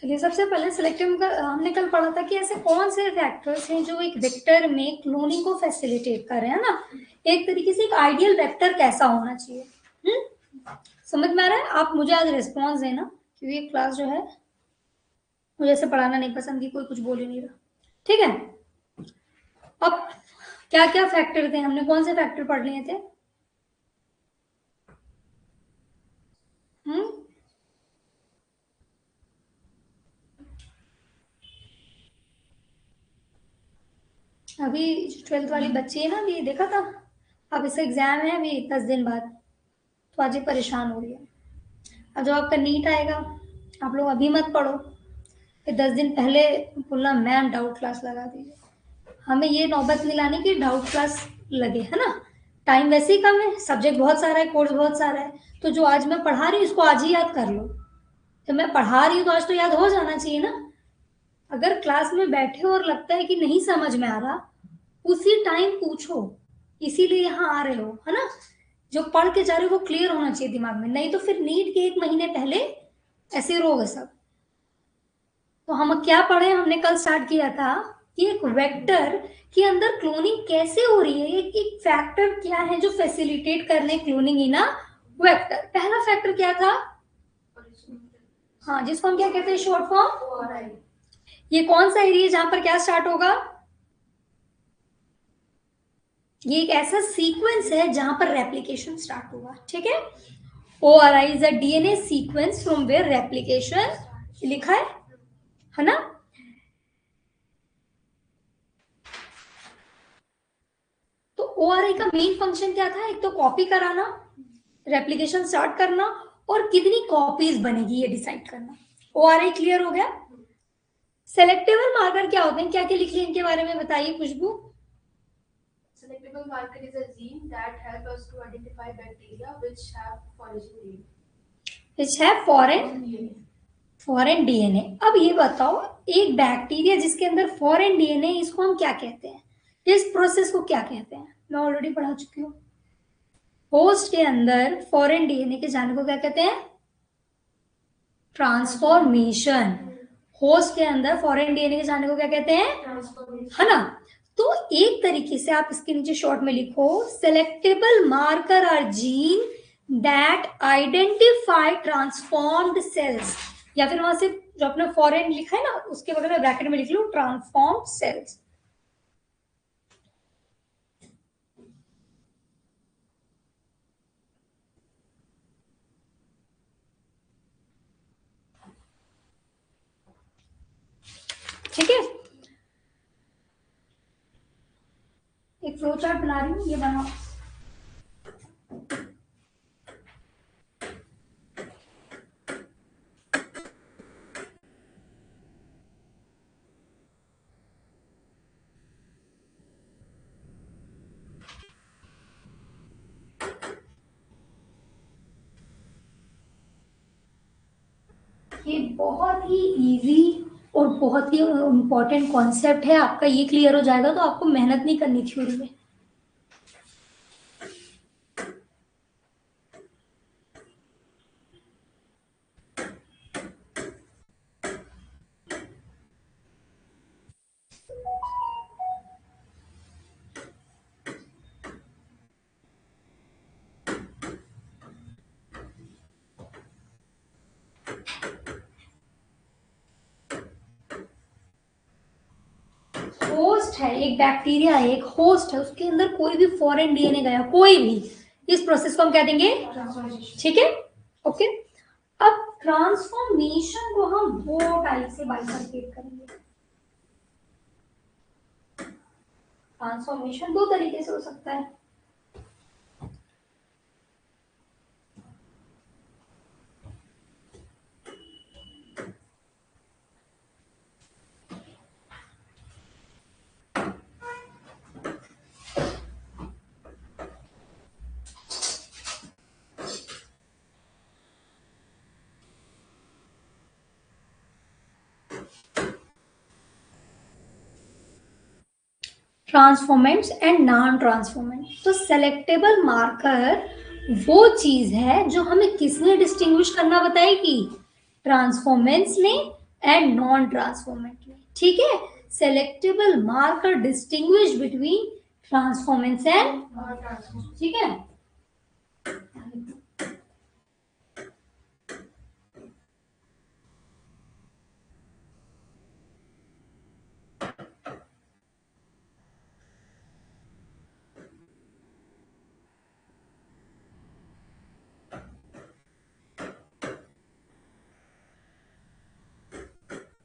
चलिए, सबसे पहले सिलेक्टिव का हमने कल पढ़ा था कि ऐसे कौन से फैक्टर्स हैं जो एक वेक्टर में क्लोनिंग को फैसिलिटेट कर रहे हैं ना। एक तरीके से एक आइडियल वेक्टर कैसा होना चाहिए, समझ में आ रहा है? आप मुझे आज रिस्पॉन्स देना, क्योंकि ये क्लास जो है मुझे ऐसे पढ़ाना नहीं पसंद, की कोई कुछ बोल ही नहीं रहा, ठीक है? अब क्या क्या फैक्टर थे, हमने कौन से फैक्टर पढ़ लिए थे? अभी 12th वाली बच्ची है ना, अभी देखा था, अब इसका एग्जाम है अभी 10 दिन बाद, तो आज ये परेशान हो रही है। अब जब आपका नीट आएगा, आप लोग अभी मत पढ़ो, फिर 10 दिन पहले बोलना मैम डाउट क्लास लगा दीजिए। हमें ये नौबत नहीं लानी कि डाउट क्लास लगे, है ना? टाइम वैसे ही कम है, सब्जेक्ट बहुत सारा है, कोर्स बहुत सारा है, तो जो आज मैं पढ़ा रही हूँ उसको आज ही याद कर लो। जब मैं पढ़ा रही हूँ तो आज तो याद हो जाना चाहिए ना। अगर क्लास में बैठे और लगता है कि नहीं समझ में आ रहा, उसी टाइम पूछो, इसीलिए यहाँ आ रहे हो, है ना? जो पढ़ के जा रहे हो वो क्लियर होना चाहिए दिमाग में, नहीं तो फिर नीट के 1 महीने पहले ऐसे रोगे सब। तो हम क्या पढ़े, हमने कल स्टार्ट किया था कि एक वेक्टर के अंदर क्लोनिंग कैसे हो रही है, एक फैक्टर क्या है जो फैसिलिटेट कर रहे हैं क्लोनिंग इन अ वेक्टर। पहला फैक्टर क्या था? हाँ, जिसको हम क्या कहते हैं शॉर्ट फॉर्म। ये कौन सा एरिया जहां पर क्या स्टार्ट होगा? ये एक ऐसा सीक्वेंस है जहां पर रेप्लिकेशन स्टार्ट होगा, ठीक है? ORI is a DNA sequence from where replication लिखा है ना? तो ORI का मेन फंक्शन क्या था? एक तो कॉपी कराना, रेप्लिकेशन स्टार्ट करना, और कितनी कॉपीज बनेगी ये डिसाइड करना। ORI क्लियर हो गया? सेलेक्टेबल मार्कर क्या होते हैं, क्या क्या लिख लिया इनके बारे में बताइए खुशबू। Selectable marker is a gene that help us to identify bacteria which have foreign DNA. which have foreign DNA। अब ये बताओ, एक बैक्टीरिया जिसके अंदर फॉरेन DNA, इसको हम क्या कहते हैं? इस प्रोसेस को क्या कहते हैं? मैं ऑलरेडी पढ़ा चुकी हूँ। होस्ट के अंदर फॉरेन DNA के जाने को क्या कहते हैं? ट्रांसफॉर्मेशन। होस्ट के अंदर फॉरेन DNA के जाने को क्या कहते हैं? है ना? तो एक तरीके से आप इसके नीचे शॉर्ट में लिखो, selectable marker are gene that identify transformed cells, या फिर वहां से जो अपने फॉरेन लिखा है ना उसके बगल में ब्रैकेट में लिख लो ट्रांसफॉर्म्ड सेल्स। ठीक है, एक फ्लो चार्ट बना रही हूँ, ये बनाओ। ये बहुत ही इजी और बहुत ही इम्पोर्टेंट कॉन्सेप्ट है, आपका ये क्लियर हो जाएगा तो आपको मेहनत नहीं करनी थ्योरी में। होस्ट है, एक बैक्टीरिया है, एक होस्ट है, उसके अंदर कोई भी फॉरेन DNA गया, कोई भी, इस प्रोसेस को हम कह देंगे, ठीक है? ओके, अब ट्रांसफॉर्मेशन को हम दो टाइप से बाइफरकेट करेंगे। ट्रांसफॉर्मेशन दो तरीके से हो सकता है। Transformants and non transformant. तो सेलेक्टेबल मार्कर वो चीज है जो हमें किसने डिस्टिंग्विश करना बताएगी? ट्रांसफॉर्मेंट्स ने एंड नॉन ट्रांसफॉर्मेंट में। ठीक है, selectable marker distinguish between transformants and, ठीक है।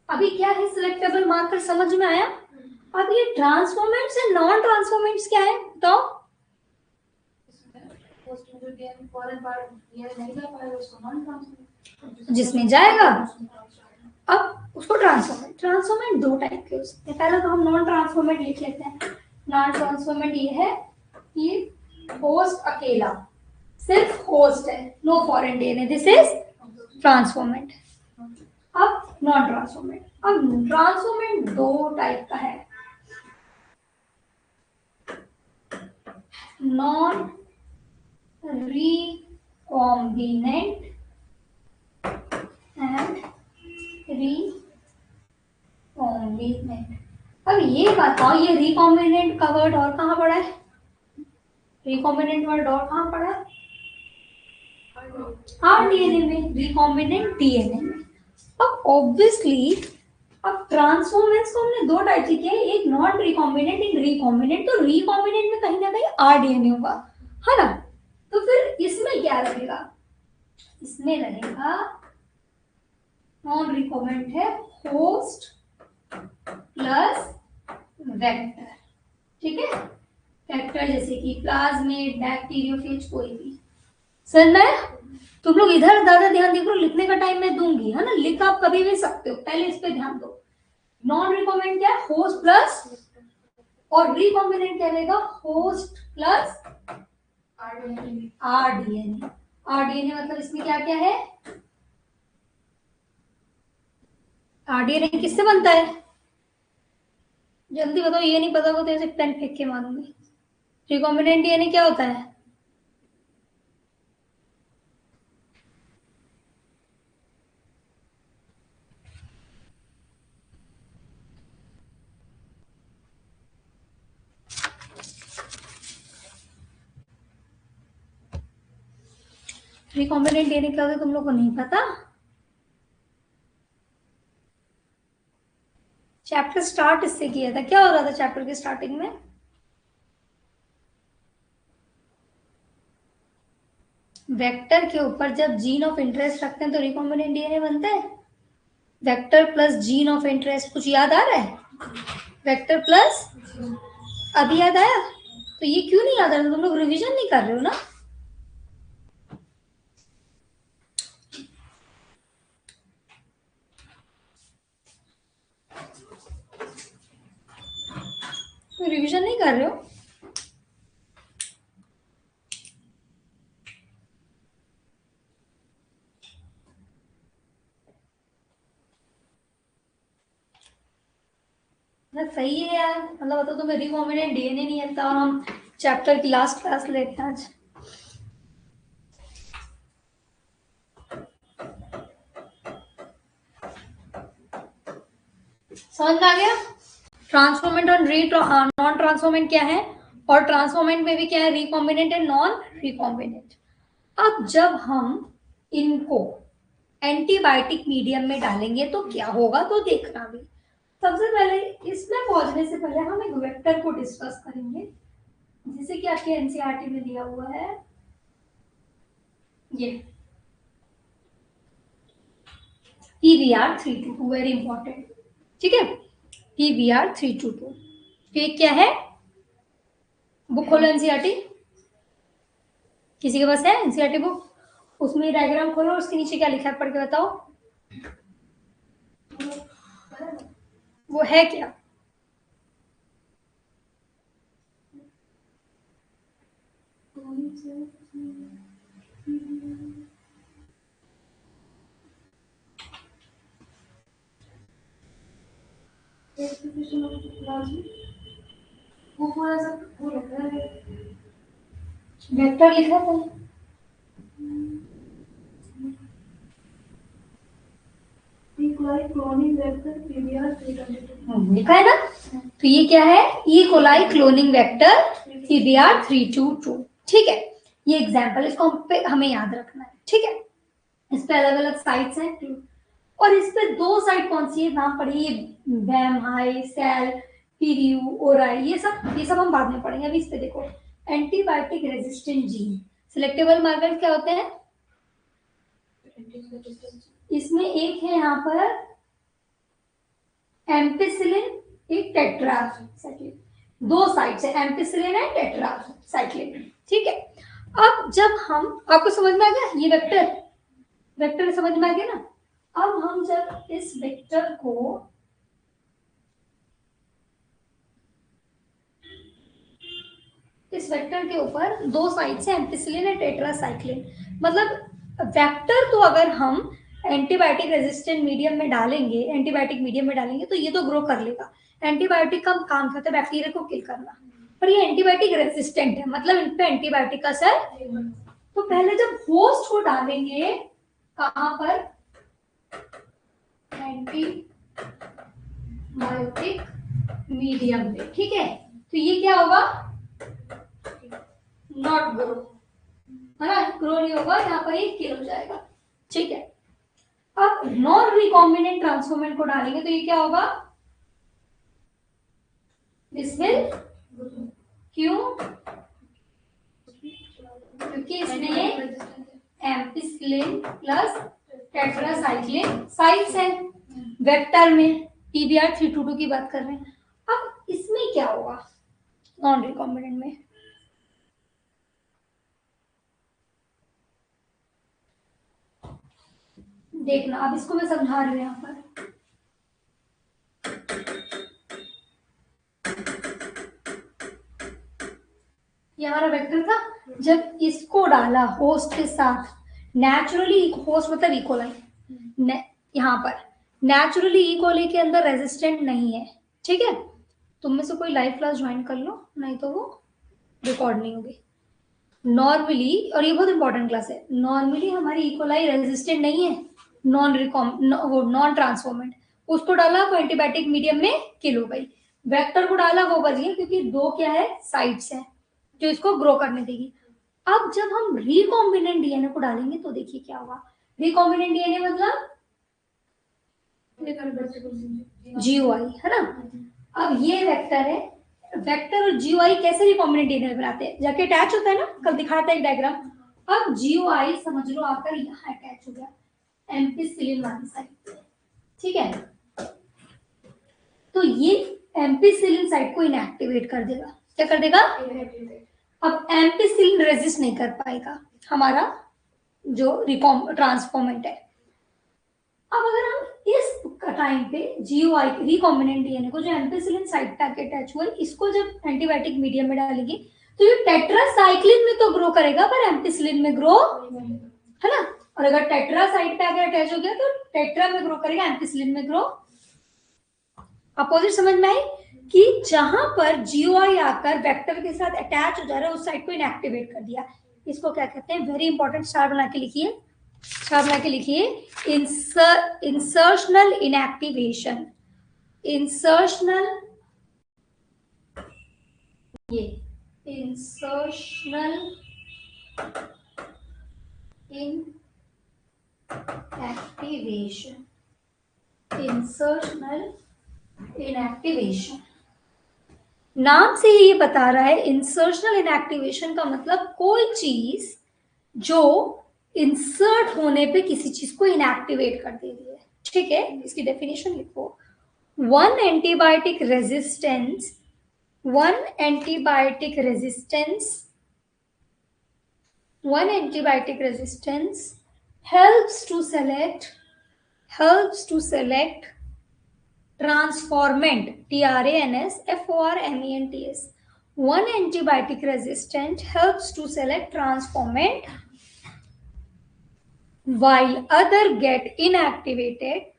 अभी क्या है सिलेक्टेबल मार्कर, समझ में आया? अब ये ट्रांसफॉर्मेंट्स एंड नॉन ट्रांसफॉर्मेंट्स क्या है बताओ? जिसमें जाएगा अब उसको ट्रांसफॉर्मेंट। ट्रांसफॉर्मेंट दो टाइप के हो सकते हैं, पहले तो हम नॉन ट्रांसफॉर्मेंट लिख लेते हैं। नॉन ट्रांसफॉर्मेंट ये है कि होस्ट अकेला, सिर्फ होस्ट है, no foreign DNA, this is transformant. अब नॉन ट्रांसफॉर्मेंट, अब ट्रांसफॉर्मेंट दो टाइप का है, नॉन रिकॉम्बिनेंट एंड रिकॉम्बिनेंट। अब ये बताओ, ये रिकॉम्बिनेंट का वर्ड और कहाँ पड़ा है? रिकॉम्बिनेंट वर्ड और कहाँ पड़ा है? आरडीएनए में, रिकॉम्बिनेंट डीएनए में। अब ऑब्वियसली अब ट्रांसफॉर्मेंट्स को हमने दो टाइप से किया है, एक नॉन रिकॉम्बिनेंट, एक रिकॉम्बिनेंट। तो रिकॉम्बिनेंट में कहीं ना कहीं आरडीएनए होगा, है ना? तो फिर इसमें क्या रहेगा? इसमें रहेगा नॉन रिकॉम्बिनेंट है होस्ट प्लस वेक्टर, ठीक है। वेक्टर जैसे कि प्लाज्मिड, बैक्टीरियोफेज, कोई भी। समझ में? तुम लोग इधर ज्यादा ध्यान देखो, लिखने का टाइम मैं दूंगी, है ना? लिख आप कभी भी सकते हो, पहले इस पे ध्यान दो। नॉन रिकॉम्बिनेंट क्या है? होस्ट प्लस, और रिकॉम्बिनेंट क्या रहेगा? Host plus rDNA. आरडीएनए मतलब इसमें क्या क्या है? आरडीएनए किससे बनता है? जल्दी बताओ, ये नहीं पता हो तो ऐसे पेन फेंक के मारूंगी। रिकॉम्बिनेंट डीएनए क्या होता है? रिकॉम्बिनेंट डीएनए क्या होता है तुम लोग को नहीं पता? चैप्टर स्टार्ट इससे किया था, क्या हो रहा था चैप्टर के स्टार्टिंग में? वेक्टर के ऊपर जब जीन ऑफ इंटरेस्ट रखते हैं तो रिकॉम्बिनेंट डीएनए बनता है। Vector plus gene of interest, कुछ याद आ रहा है? वेक्टर प्लस, अभी याद आया? तो ये क्यों नहीं याद आ रहा? तुम लोग रिवीजन नहीं कर रहे हो ना? तो रिवीजन नहीं कर रहे हो? सही है यार, मतलब बताओ तुम्हें रिकॉम्बिनेंट डीएनए नहीं आता और हम चैप्टर की लास्ट क्लास लेते हैं आज। समझ में आ गया? ट्रांसफॉर्मेंट और नॉन ट्रांसफॉर्मेंट क्या है, और ट्रांसफॉर्मेंट में भी क्या है? Recombinant and non recombinant. अब जब हम इनको एंटीबायोटिक मीडियम में डालेंगे तो क्या होगा, तो देखना भी। सबसे पहले इसमें पहुंचने से पहले हम एक वेक्टर को डिस्कस करेंगे, जिसे कि आपके एनसीईआरटी में दिया हुआ है, ये PVR322, वेरी इंपॉर्टेंट, ठीक है। PVR322, ये क्या है? बुक खोलो एनसीईआरटी, किसी के पास है एनसीईआरटी बुक? उसमें डायग्राम खोलो, उसके नीचे क्या लिखा है पढ़ के बताओ, वो है क्या? वेक्टर लिखा था, कोलाई क्लोनिंग वेक्टर पीबीआर 322। देखा है ना, तो ये क्या है, E coli cloning vector PBR 322। ठीक है, ये एग्जाम्पल, इसको हमें याद रखना है। ठीक है, इस पे अलग अलग साइट्स हैं और इस पे दो साइट कौन सी है नाम पढ़िए, बैम हाई, सेल, पीरियू, ओराई, ये सब हम बाद में पढ़ेंगे। अभी इस पे देखो, antibiotic resistant gene, selectable marker क्या होते हैं, इसमें एक है यहाँ पर एम्पिसिलिन, एक टेट्रासाइक्लिन, दो साइट्स है एम्पिसिलिन एंड टेट्रासाइक्लिन। ठीक है, अब जब हम, आपको समझ में आ गया ये वेक्टर समझ में आ गया ना। अब हम जब इस वेक्टर को इस वेक्टर के ऊपर दो साइड से एम्पिसिलिन और टेट्रासाइक्लिन, मतलब वेक्टर तो अगर हम एंटीबायोटिक रेजिस्टेंट मीडियम में डालेंगे, एंटीबायोटिक मीडियम में डालेंगे तो ये तो ग्रो कर लेगा। एंटीबायोटिक का काम करता है बैक्टीरिया को किल करना, पर ये एंटीबायोटिक रेजिस्टेंट है, मतलब इन पे एंटीबायोटिक का असर। तो पहले जब होस्ट को डालेंगे कहां पर, एंटीबायोटिक मीडियम पे। ठीक है, तो ये क्या होगा, नॉट ग्रो, है ना, ग्रो नहीं होगा, यहाँ पर ये किल हो जाएगा। ठीक है, अब नॉन रिकॉम्बिनेंट ट्रांसफॉर्मेंट को डालेंगे तो ये क्या होगा, दिस विल, क्यों, क्योंकि इसमें एम्पिसिलिन प्लस टेट्रासाइक्लिन साइट्स है वेक्टर में, पीबीआर 322 की बात कर रहे हैं। अब इसमें क्या होगा नॉन रिकॉम्बिनेंट में, देखना, अब इसको मैं समझा रही हूँ यहाँ पर। ये हमारा वेक्टर था, जब इसको डाला होस्ट के साथ, नेचुरली होस्ट मतलब इकोलाई, यहाँ पर नेचुरली इकोलाई के अंदर रेजिस्टेंट नहीं है। ठीक है, तुम में से कोई लाइव क्लास ज्वाइन कर लो, नहीं तो वो रिकॉर्ड नहीं होगी। नॉर्मली, और ये बहुत इंपॉर्टेंट क्लास है, नॉर्मली हमारी इकोलाई रेजिस्टेंट नहीं है, नॉन ट्रांसफॉर्मेंट, उसको डाला तो एंटीबायोटिक मीडियम में किल हो गई, वेक्टर को डाला वो बच गई, क्योंकि दो क्या है, साइट्स है जो इसको ग्रो करने देगी। अब जब हम रिकॉम्बिनेंट डीएनए को डालेंगे तो देखिए क्या होगा, रिकॉम्बिनेंट डीएनए मतलब जीओआई, है ना। अब ये वेक्टर है, वेक्टर और जीओआई कैसे रिकॉम्बिनेंट डीएनए बनाते हैं, जाके अटैच होता है ना, कल दिखाया था एक डायग्राम। अब जीओआई समझ लो आकर यहाँ अटैच हो गया एम्पिसिलिन वाली साइड। ठीक है, तो ये एम्पिसिलिन साइड को इनएक्टिवेट कर देगा, क्या कर देगा, अब एम्पिसिलिन रेजिस्ट नहीं कर पाएगा हमारा जो ट्रांसफॉर्मेंट है। अब अगर हम इस टाइम पे जीओआई रिकॉम्बिनेंट डीएनए को जो एम्पिसिलिन साइट पे अटैच हुआ है, इसको जब एंटीबायोटिक मीडियम में डालेंगे तो ये टेट्रासाइक्लिन में तो ग्रो करेगा पर एम्पिसिलिन में ग्रो, है ना। और अगर टेट्रा साइट पे अगर अटैच हो गया तो टेट्रा में ग्रो करेगा, एम्पिसिलिन में ग्रो। अपोजिट समझ में आई कि जहां पर जीओआई आकर वेक्टर के साथ अटैच हो जा रहा है उस साइट को इनएक्टिवेट कर दिया, इसको क्या कहते हैं, वेरी इंपॉर्टेंट, स्टार बना के लिखिए, स्टार बना के लिखिए, इंसर्शनल इनएक्टिवेशन, इंसर्शनल, ये इंसर्शनल इनएक्टिवेशन, इंसर्शनल इनएक्टिवेशन, नाम से ही ये बता रहा है, इंसर्शनल इनएक्टिवेशन का मतलब कोई चीज जो इंसर्ट होने पे किसी चीज को इनएक्टिवेट कर दे रही है। ठीक है, इसकी डेफिनेशन लिखो, one antibiotic resistance, one antibiotic resistance helps to select transformant, TRANSFORMENTS. One antibiotic resistant helps to select transformant while other get inactivated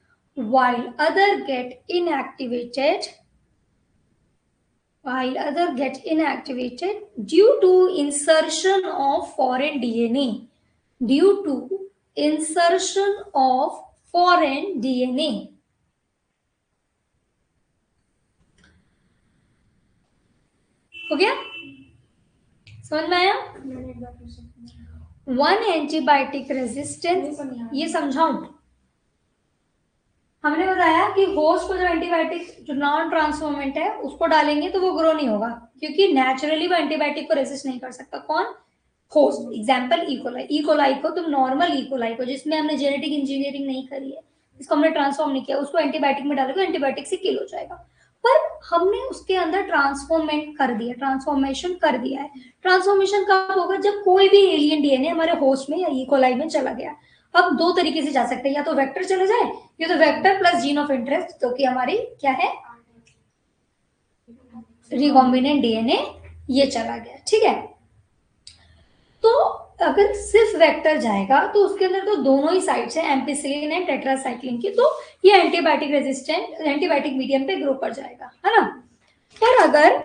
due to insertion of foreign DNA. Due to insertion of foreign DNA. हो गया, समझ में आया? मैंने एक बार फिर से one antibiotic resistance, ये समझाऊं? हमने बताया कि होस्ट को जो एंटीबायोटिक जो नॉन ट्रांसफॉर्मेंट है उसको डालेंगे तो वो ग्रो नहीं होगा, क्योंकि नेचुरली वो एंटीबायोटिक को रेजिस्ट नहीं कर सकता। कौन? होस्ट। Example E coli. इकोलाई को तुम नॉर्मल इकोलाई को, जिसमें हमने जेनेटिक इंजीनियरिंग नहीं करी है, इसको हमने ट्रांसफॉर्म नहीं किया, उसको एंटीबायोटिक में डालोगे एंटीबायोटिक से किल हो जाएगा। पर हमने उसके अंदर ट्रांसफॉर्मेंट कर दिया, ट्रांसफॉर्मेशन कर दिया है। ट्रांसफॉर्मेशन कब होगा? जब कोई भी एलियन डीएनए हमारे होस्ट में या इकोलाई में चला गया। अब दो तरीके से जा सकते हैं, या तो वेक्टर चले जाए, या तो vector plus gene of interest, जो कि हमारी क्या है, रिकॉम्बिनेंट डीएनए, ये चला गया। ठीक है, तो अगर सिर्फ वेक्टर जाएगा तो उसके अंदर तो दोनों ही साइड्स है, एम्पिसिलिन एंड टेट्रासाइक्लिन की, तो ये एंटीबायोटिक रेजिस्टेंट एंटीबायोटिक मीडियम पे ग्रो कर जाएगा, है ना। पर अगर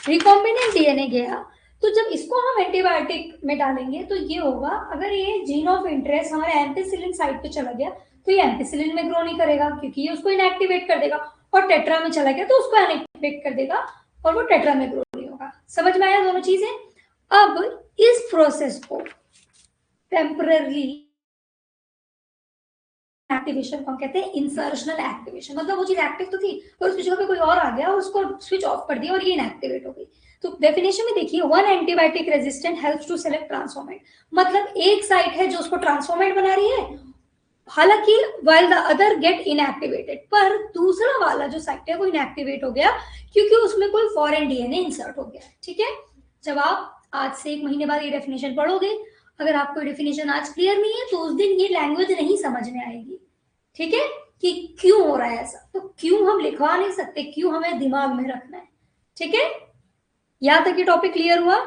रिकॉम्बिनेंट डीएनए गया तो जब इसको हम एंटीबायोटिक में डालेंगे तो ये होगा, अगर ये जीन ऑफ इंटरेस्ट हमारे एम्पिसिलिन साइड पे चला गया तो ये एम्पिसिलिन में ग्रो नहीं करेगा, क्योंकि ये उसको इनएक्टिवेट कर देगा, और टेट्रा में चला गया तो उसको इनएक्टिवेट कर देगा और वो टेट्रा में ग्रो नहीं होगा। समझ में आया दोनों चीजें? अब इस प्रोसेस को टेम्पररी एक्टिवेशन को कहते हैं इंसर्शनल एक्टिवेशन। मतलब वो चीज एक्टिव तो थी पर उसकी जगह पे कोई और आ गया और उसको स्विच ऑफ कर दिया और ये इनएक्टिवेट हो गई। तो डेफिनेशन में देखिए, one antibiotic resistant helps to select transformant, मतलब एक साइट है जो उसको ट्रांसफॉर्मेंट बना रही है, हालांकि while the other get inactivated, पर दूसरा वाला जो साइट है वो इनएक्टिवेट हो गया क्योंकि उसमें कोई फॉरेन डीएनए इंसर्ट हो गया। ठीक है, जब आप आज से 1 महीने बाद ये डेफिनेशन पढ़ोगे, अगर आपको डेफिनेशन आज क्लियर नहीं है तो उस दिन ये लैंग्वेज नहीं समझ में आएगी। ठीक है, कि क्यों हो रहा है ऐसा, तो क्यों हम लिखवा नहीं सकते, क्यों हमें दिमाग में रखना है। ठीक है, यहां तक ये टॉपिक क्लियर हुआ?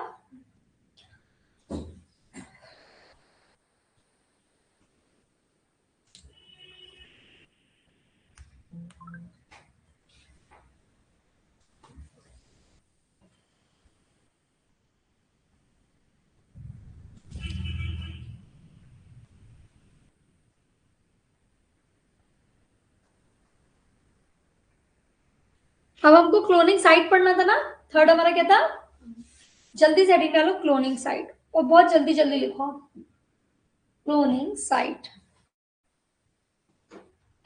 अब हमको क्लोनिंग साइट पढ़ना था ना, थर्ड हमारा क्या था? जल्दी से हेडिंग डालो क्लोनिंग साइट, और बहुत जल्दी जल्दी लिखो क्लोनिंग साइट।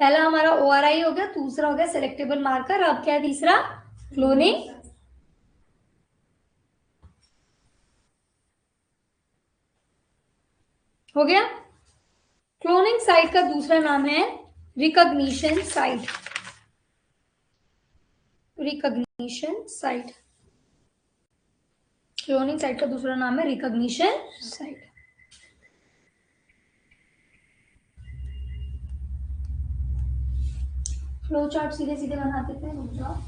पहला हमारा ORI हो गया, दूसरा हो गया सेलेक्टेबल मार्कर, अब क्या है तीसरा? क्लोनिंग। हो गया। क्लोनिंग साइट का दूसरा नाम है recognition site. Recognition site, cloning site का दूसरा नाम है रिकॉग्निशन साइट। फ्लो चार्ट सीधे सीधे बना देते हैं, रुक जाओ।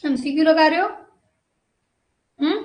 MCQ लगा रहे हो? हम्म,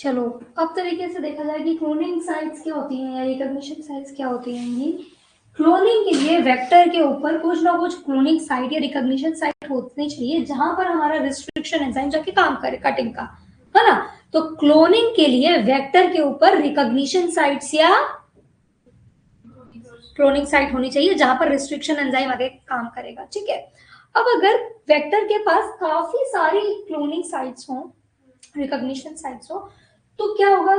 चलो, अब तरीके से देखा जाए कि क्लोनिंग साइट्स क्या होती हैं या रिकॉग्निशन साइट्स क्या होती हैं। ये क्लोनिंग के लिए वेक्टर के ऊपर कुछ ना कुछ क्लोनिंग साइट या रिकॉग्निशन साइट होनी चाहिए जहां पर हमारा रिस्ट्रिक्शन एंजाइम जाके काम करे कटिंग का, है ना। तो क्लोनिंग के लिए वेक्टर के ऊपर रिकॉग्निशन साइट्स या क्लोनिंग साइट होनी चाहिए जहां पर रिस्ट्रिक्शन एंजाइम आगे काम करेगा, ठीक है। अब अगर वेक्टर के पास काफी सारी क्लोनिंग साइट्स हो, रिकॉग्निशन साइट्स हो, तो क्या होगा,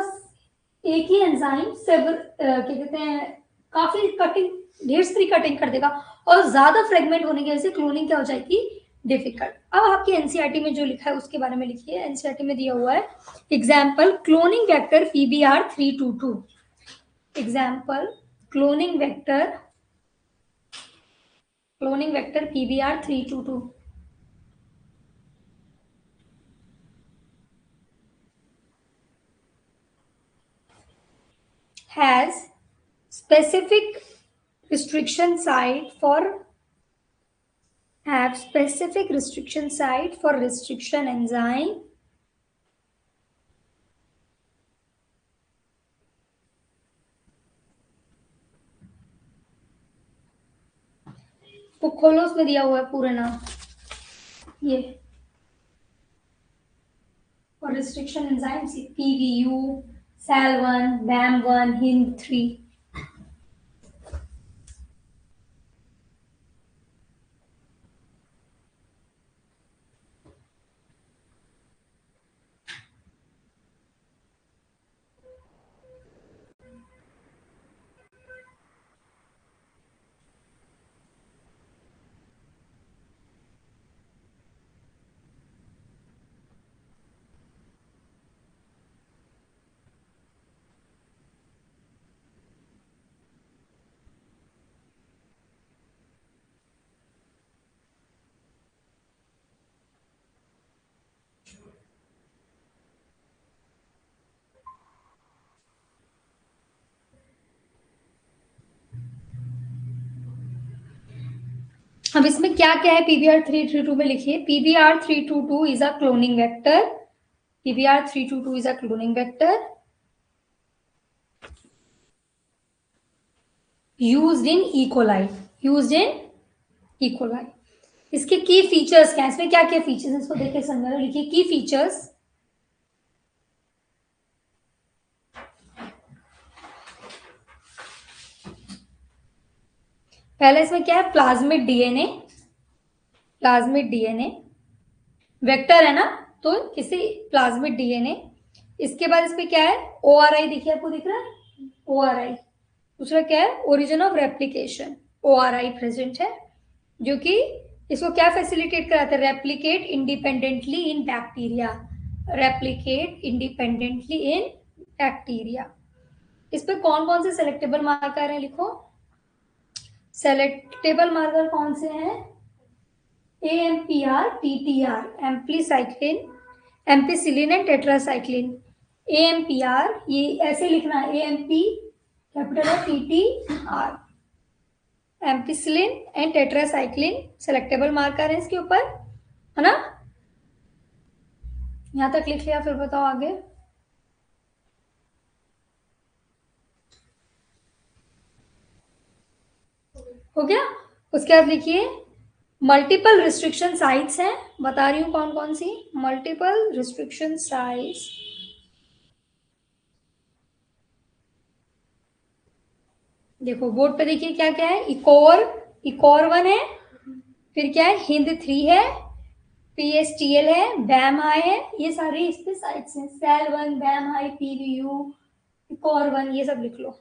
एक ही एंजाइम सेवर क्या कहते हैं, काफी कटिंग, ढेर सारी कटिंग कर देगा और ज्यादा फ्रेगमेंट होने की वजह से क्लोनिंग क्या हो जाएगी, डिफिकल्ट। अब आपकी एनसीईआरटी में जो लिखा है उसके बारे में लिखिए। एनसीईआरटी में दिया हुआ है example cloning vector PBR322। Example cloning vector PBR322 has specific restriction site for have specific restriction site for restriction enzyme तो खोलो, उसमें दिया हुआ है पूरा नाम ये, और restriction enzyme PVU, SAL1, BAM1, HIND3। अब इसमें क्या क्या है PBR322 में लिखिए। PBR322 is a cloning vector. PBR322 is a cloning vector used in E. coli। used in E. coli। इसके की फीचर्स क्या है, इसमें क्या क्या फीचर्स है, इसको देख के समझो। लिखिए की फीचर्स। पहले इसमें क्या है, plasmid DNA. Plasmid DNA vector है ना, तो किसी प्लाज्मिड डीएनए। इसके बाद इसमें क्या है, ORI। देखिए आपको दिख रहा है ORI। दूसरा क्या है, origin of replication. ORI present है, जो कि इसको क्या फैसिलिटेट कराता है, रेप्लिकेट इंडिपेंडेंटली इन बैक्टीरिया। रेप्लिकेट इंडिपेंडेंटली इन बैक्टीरिया। इस पे कौन कौन से सेलेक्टेबल मार्कर हैं, लिखो। सेलेक्टेबल मार्कर कौन से हैं, AMPR, TTR, एम्प्लीसाइक्लिन, एम्पिसिलिन एंड टेट्रासाइक्लिन। AMPR ये ऐसे लिखना है, AMP कैपिटल है, TTR, ampicillin and tetracycline selectable marker है इसके ऊपर, है ना। यहां तक लिख लिया, फिर बताओ आगे। हो गया। उसके बाद लिखिए मल्टीपल रिस्ट्रिक्शन साइट्स हैं, बता रही हूं कौन कौन सी मल्टीपल रिस्ट्रिक्शन साइट्स। देखो बोर्ड पे देखिए क्या क्या है, इकोर 1 है, फिर क्या है, HIND3 है, PSTL है, BAM हाई है, ये सारी इस पे साइट्स हैं। SAL1, BAM हाई, PVU, इकोर 1, ये सब लिख लो।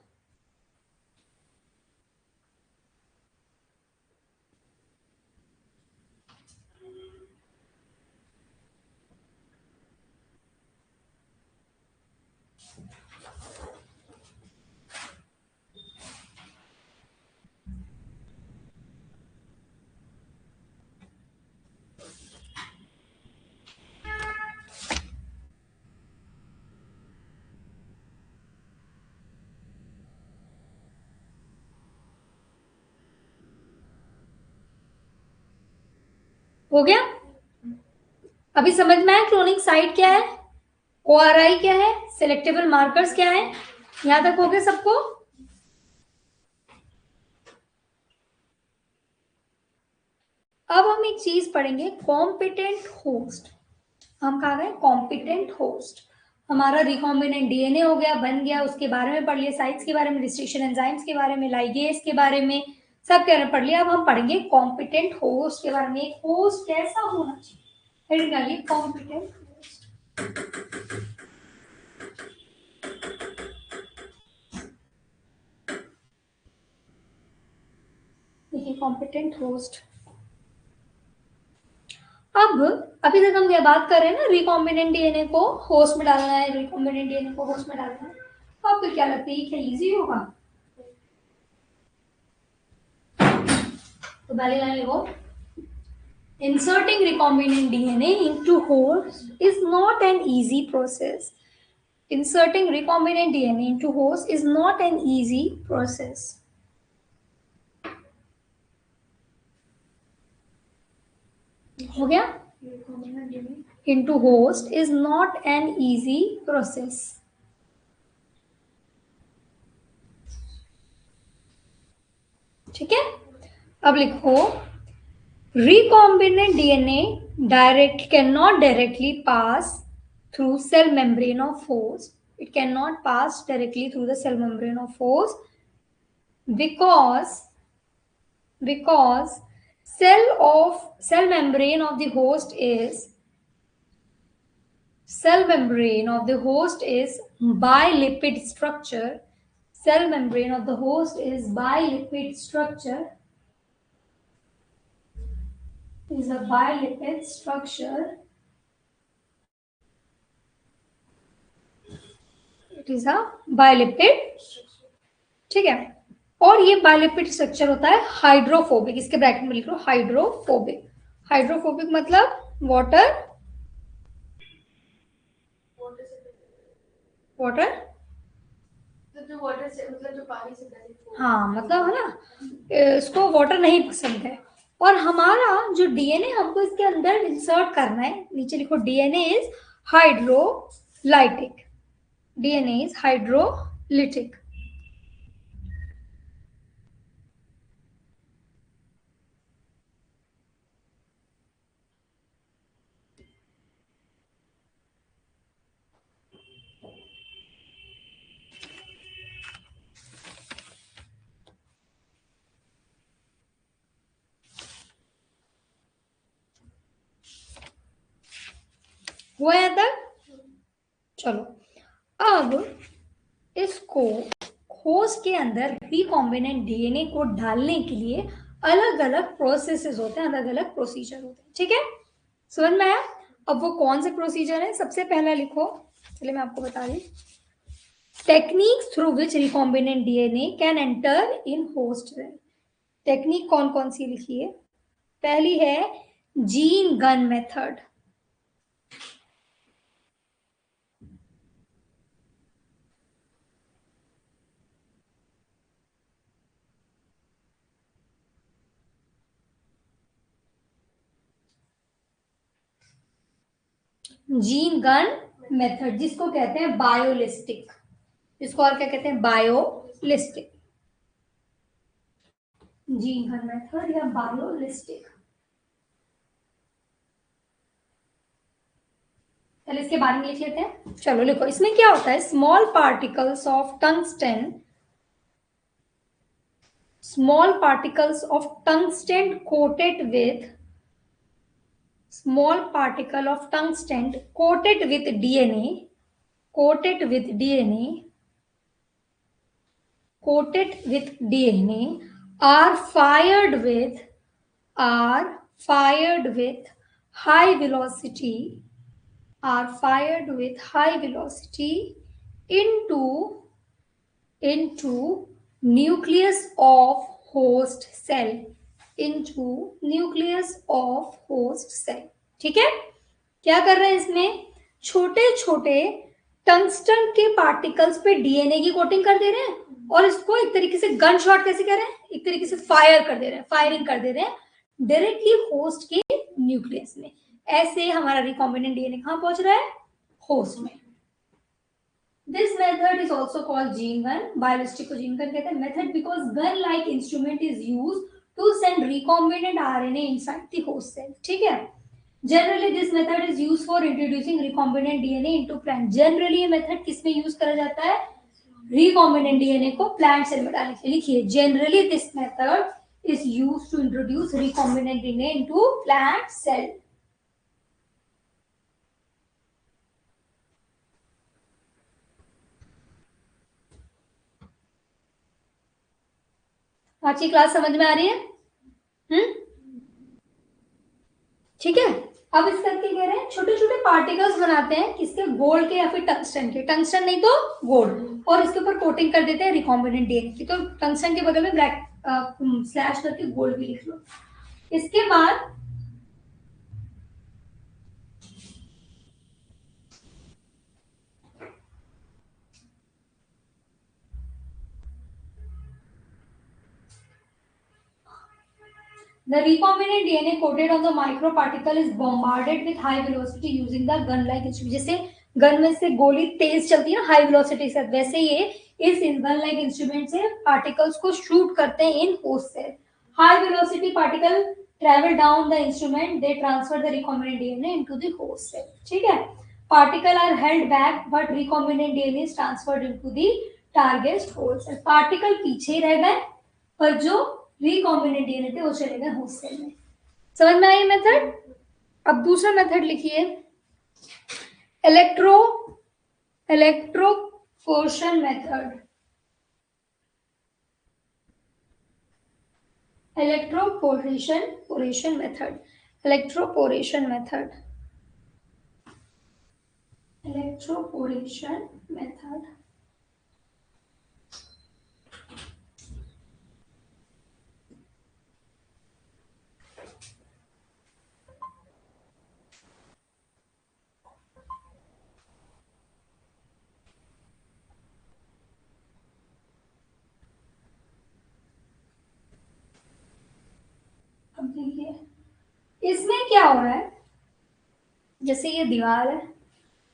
हो गया। अभी समझ में आया क्लोनिंग साइट क्या है, ORI क्या है, सेलेक्टेबल मार्कर्स क्या है, यहां तक हो गया सबको? अब हम एक चीज पढ़ेंगे, कॉम्पिटेंट होस्ट। हम कहा गए कॉम्पिटेंट होस्ट। हमारा रिकॉम्बिनेंट डीएनए हो गया, बन गया, उसके बारे में पढ़ लिया, साइट्स के बारे में, रिस्ट्रिक्शन एंजाइम्स के बारे में, लाइगेज के बारे में, सब के बारे में पढ़ लिया। अब हम पढ़ेंगे कॉम्पिटेंट होस्ट के बारे में। एक होस्ट कैसा होना चाहिए, कॉम्पिटेंट होस्ट। देखिए कॉम्पिटेंट होस्ट। अब अभी तक हम क्या बात कर रहे हैं ना, रिकॉम्बिनेंट डीएनए को होस्ट में डालना है, रिकॉम्बिनेंट डीएनए को होस्ट में डालना है। तो आपको क्या लगता है, क्या इजी होगा? तो पहले लाइन लिखो, inserting recombinant DNA into host is not an easy process. Inserting recombinant DNA into host is not an easy process. हो गया? Into host is not an easy process. ठीक है? अब लिखो, recombinant DNA cannot directly pass through cell membrane of host. It cannot pass directly through the cell membrane of host because cell membrane of the host is bilipid structure. Cell membrane of the host is bilipid structure. Is a bilipid structure. It is a bilipid. ठीक है, और ये biolipid structure होता है hydrophobic. इसके bracket में लिख लो hydrophobic. Hydrophobic मतलब वाटर वाटर जो वाटर से मतलब जो पानी से डायरेक्ट, हाँ मतलब है ना, इसको वाटर नहीं पसंद है। और हमारा जो डीएनए हमको इसके अंदर इंसर्ट करना है, नीचे लिखो DNA is hydrolytic. DNA is hydrolytic. हुआ यहाँ तक? चलो, अब इसको होस्ट के अंदर रिकॉम्बिनेंट डीएनए को डालने के लिए अलग अलग प्रोसेसेस होते हैं, अलग अलग प्रोसीजर होते हैं। ठीक है, समझ में आया? अब वो कौन से प्रोसीजर है, सबसे पहला लिखो, चलिए मैं आपको बता रही, techniques through which recombinant DNA can enter in host cell. Technique कौन कौन सी लिखी है? पहली है gene gun method. Gene gun method, जिसको कहते हैं बायोलिस्टिक, इसको और क्या कहते हैं, बायोलिस्टिक। जीन गन मेथड या बायोलिस्टिक। पहले इसके बारे में लिख लेते हैं। चलो लिखो, इसमें क्या होता है, small particles of tungsten coated with small particle of tungsten coated with DNA are fired with high velocity into nucleus of host cell, ठीक है? क्या कर रहे हैं इसमें, छोटे छोटे टंगस्टन के पार्टिकल्स पे डीएनए की कोटिंग कर दे रहे हैं और इसको एक तरीके से गन शॉट कैसे कर रहे हैं, एक तरीके से फायरिंग कर दे रहे हैं डायरेक्टली होस्ट के न्यूक्लियस में। ऐसे हमारा रिकॉम्बिनेंट डीएनए कहां पहुंच रहा है, होस्ट में। This method is also called gene gun. Biologistic को gene gun कहते हैं. Method because gun-like instrument is used to send recombinant RNA inside the host cell. ठीक है. Generally this method is used for introducing recombinant DNA into plant. Generally ये method किसमें use करा जाता है? Recombinant DNA को plant cell में डालने के लिए. लिखिए. Generally this method is used to introduce recombinant DNA into plant cell. आज की क्लास समझ में आ रही है? ठीक है. अब इस करके कह रहे हैं छोटे छोटे पार्टिकल्स बनाते हैं किसके? गोल्ड के या फिर टंगस्टन के. टंगस्टन नहीं तो गोल्ड. और इसके ऊपर कोटिंग कर देते हैं रिकॉम्बिनेंट डीएनए की. तो टंगस्टन के बगल में ब्लैक स्लैश करके गोल्ड भी लिख लो. इसके बाद the recombinant DNA coated on the microparticle is bombarded with high velocity using the gun-like instrument. जैसे गन में से गोली तेज चलती है ना हाई वेलोसिटी से, वैसे ये इस गन-like इंस्ट्रूमेंट से पार्टिकल्स को शूट करते हैं in host cell. High velocity particle travel down the instrument, they transfer the recombinant DNA into the host cell. ठीक है. Particle are held back, but recombinant DNA is transferred into the target host cell. Particle पीछे रह गए, पर जो recombinant DNA थे वो चले गए होस्ट सेल में. समझ में आई मेथड? अब दूसरा मेथड लिखिए. Electroporation method. Electroporation method. Electroporation method. Electroporation method. इसमें क्या हो रहा है? जैसे ये दीवार है,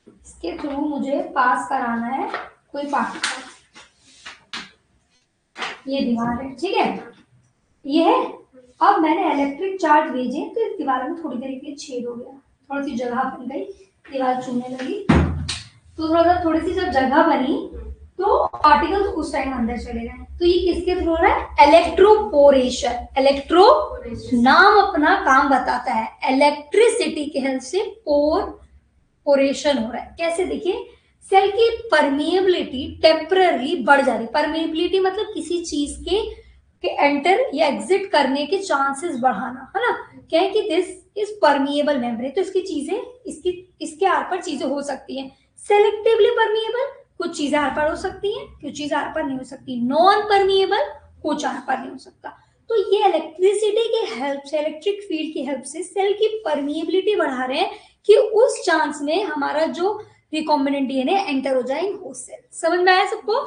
इसके थ्रू मुझे पास कराना है कोई पार्टिकल. ये दीवार है, ठीक है. ये है. अब मैंने इलेक्ट्रिक चार्ज भेजे तो इस दीवार में थोड़ी देर के लिए छेद हो गया, थोड़ी सी जगह बन गई, दीवार चूने लगी. तो थोड़ी सी जब जगह बनी तो पार्टिकल्स उस टाइम अंदर चले गए. तो ये किसके थ्रू हो रहा है? इलेक्ट्रोपोरेशन. नाम अपना काम बताता है. इलेक्ट्रिसिटी के हेल्प से पोरेशन हो रहा है. कैसे? देखिए, सेल की परमिएबिलिटी टेम्पररी बढ़ जा रही है. परमिएबिलिटी मतलब किसी चीज के एंटर या एग्जिट करने के चांसेस बढ़ाना, है ना. क्या है कि दिस इज परमिएबल मेम्ब्रेन. तो इसकी चीजें इसके आर पर चीजें हो सकती हैं. सेलेक्टिवली परमिएबल, कुछ चीजें आर पार हो सकती हैं, कुछ चीजें आर पार नहीं हो सकती. नॉन परमिएबल, कुछ आर पार नहीं हो सकता. तो ये इलेक्ट्रिसिटी के हेल्प से, इलेक्ट्रिक फील्ड की हेल्प से सेल की परमिएबिलिटी बढ़ा रहे हैं कि उस चांस में हमारा जो रिकॉम्बिनेंट डीएनए एंटर हो जाए इन होस्ट सेल. समझ में आया सबको?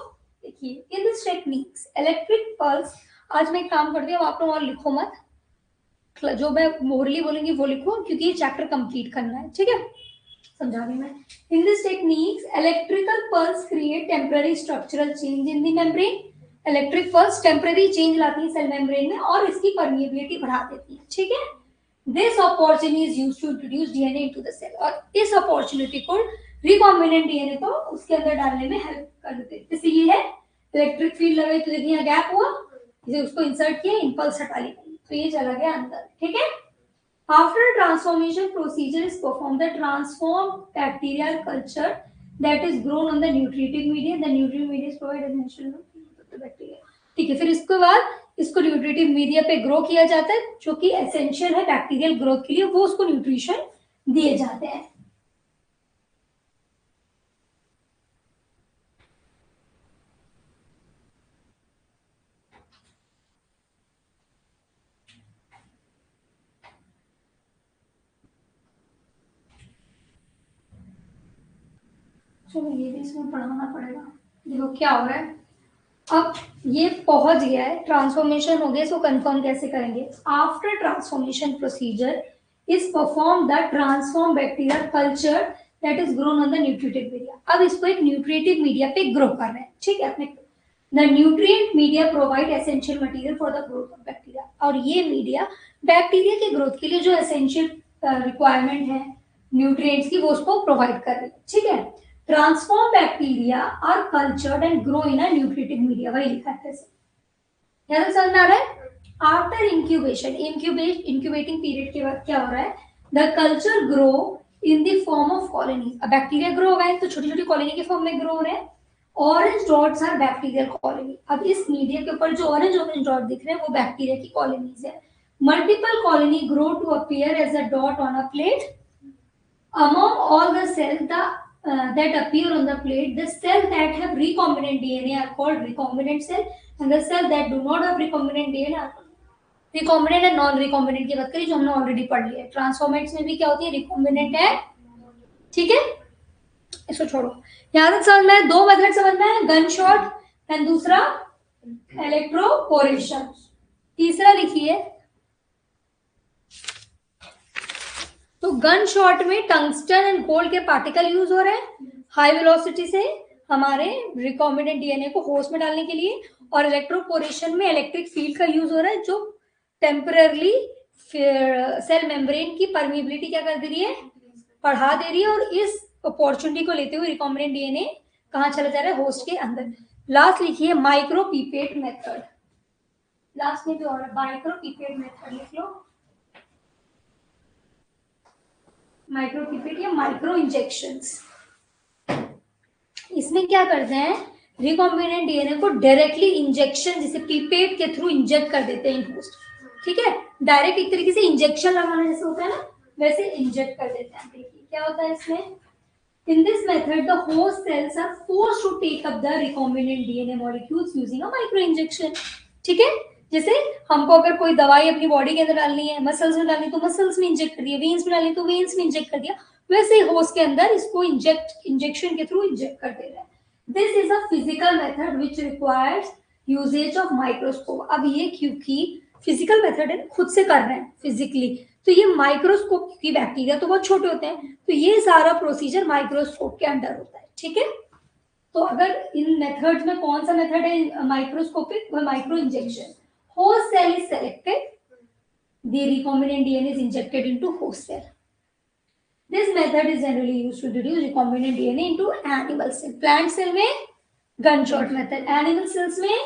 देखिए, in this techniques electric pulse. आज मैं एक काम करती हूँ, आप लोग और लिखो मत, जो मैं मोरली बोलूंगी वो लिखो, क्योंकि ये चैप्टर कंप्लीट करना है. ठीक है, समझा रही मैं. In this techniques electrical pulse create temporary structural change in the membrane. Electric pulse temporary change लाती है सेल मेम्ब्रेन में और इसकी परमिएबिलिटी बढ़ा देती है. ठीक है. This opportunity is used to introduce DNA into the cell. और इस अपॉर्चुनिटी को रिकॉम्बिनेंट डीएनए को उसके अंदर डालने में हेल्प कर देते हैं. जैसे ये है इलेक्ट्रिक फील्ड लगे तो देखिए गैप हुआ, इसे उसको इंसर्ट किया, इंपल्स हटा ली, तो ये चला गया अंदर. ठीक है. After transformation procedure is performed, the transformed bacterial culture that is grown on the nutritive media. The nutritive media is provided essential to bacteria. ठीक है. फिर इसके बाद इसको न्यूट्रिटिव मीडिया पे ग्रो किया जाता है, जो कि एसेंशियल है बैक्टीरियल ग्रोथ के लिए. वो उसको न्यूट्रिशन दिए जाते हैं. चलो ये भी इसमें पढ़ाना पड़ेगा. देखो क्या हो रहा है. अब ये पहुंच गया है, ट्रांसफॉर्मेशन हो गया, इसको कंफर्म कैसे करेंगे. After transformation procedure is perform the transform bacterial culture that is grown on the nutritive media. अब इसको एक न्यूट्रिटिव मीडिया पे ग्रो कर रहे हैं, ठीक है। अपने the nutrient media provide essential material for the growth of bacteria, और ये मीडिया बैक्टीरिया के ग्रोथ के लिए जो एसेंशियल रिक्वायरमेंट है न्यूट्रिएंट्स की, वो उसको प्रोवाइड कर रही है, ठीक है। Transform bacteria are cultured and grow in a nutritive media, वही लिखा है। यहाँ तक समझ में आ रहा है? आफ्टर इंक्यूबेशन, इंक्यूबेटिंग पीरियड के बाद क्या हो रहा है, the culture grow in the form of colony. अब बैक्टीरिया ग्रो हो गए तो छोटी छोटी कॉलोनी के फॉर्म में ग्रो हो रहे हैं। Orange dots are bacterial colony. अब इस मीडिया के ऊपर जो ऑरेंज ऑरेंज डॉट दिख रहे हैं वो बैक्टीरिया की कॉलोनीज है। Multiple colony grow to appear as a dot on a plate. Among all the cells that appear on the plate, the cells that have recombinant DNA are called recombinant cell, and the cells that do not have recombinant DNA are recombinant and non recombinant की बात करी जो हमने already पढ़ लिया है। ट्रांसफॉर्मेट्स में भी क्या होती है, रिकॉम्बिनेंट है, ठीक है। इसको छोड़ो, यहाँ तक समझ में, दो मेथड समझ में, गन शॉट एंड दूसरा इलेक्ट्रोपोरेशन। तीसरा लिखिए, तो गन शॉट में टंगस्टन एंड गोल्ड के पार्टिकल यूज हो रहे हैं हाई वेलोसिटी से हमारे रिकॉम्बिनेंट डीएनए को होस्ट में डालने के लिए, और इलेक्ट्रोपोरेशन में इलेक्ट्रिक फील्ड का यूज हो रहा है जो टेम्पररली सेल मेम्ब्रेन की परमिबिलिटी क्या कर दे रही है, बढ़ा दे रही है, और इस अपॉर्चुनिटी को लेते हुए रिकॉम्बिनेंट डीएनए कहाँ चला जा रहा है, होस्ट के अंदर। लास्ट लिखिए माइक्रोपीपेट मेथड, लास्ट में जो माइक्रोपीपेट मेथड लिख लो, माइक्रोपीपेट या माइक्रो इंजेक्शंस। इसमें क्या करते हैं, रिकॉम्बिनेंट डीएनए को डायरेक्टली इंजेक्शन जैसे पीपेट के थ्रू इंजेक्ट कर देते हैं होस्ट, ठीक है। डायरेक्ट एक तरीके से इंजेक्शन लगाना जैसे होता है ना, वैसे इंजेक्ट कर देते हैं। देखिए क्या होता है इसमें, in this method the host cells are forced to take up the recombinant DNA molecules using a micro injection, ठीक है। जैसे हमको अगर कोई दवाई अपनी बॉडी के अंदर डालनी है, मसल्स में डालनी तो मसल्स में इंजेक्ट कर दिया, वेन्स में डालनी तो वेन्स में इंजेक्ट कर दिया, वैसे ही होस्ट के अंदर इसको इंजेक्शन के थ्रू इंजेक्ट कर दे रहा है। This is a physical method which requires usages of microscope. अब ये क्योंकि फिजिकल मेथड है, खुद से कर रहे हैं फिजिकली, तो ये माइक्रोस्कोप की, बैक्टीरिया तो बहुत छोटे होते हैं, तो ये सारा प्रोसीजर माइक्रोस्कोप के अंडर होता है, ठीक है। तो अगर इन मेथड्स में कौन सा मेथड है माइक्रोस्कोपिक, वह micro injection. Host cell is selected, the recombinant DNA is injected into host cell. This method is generally used to reduce recombinant DNA into animal cell. Plant cell में gunshot method, animal cells में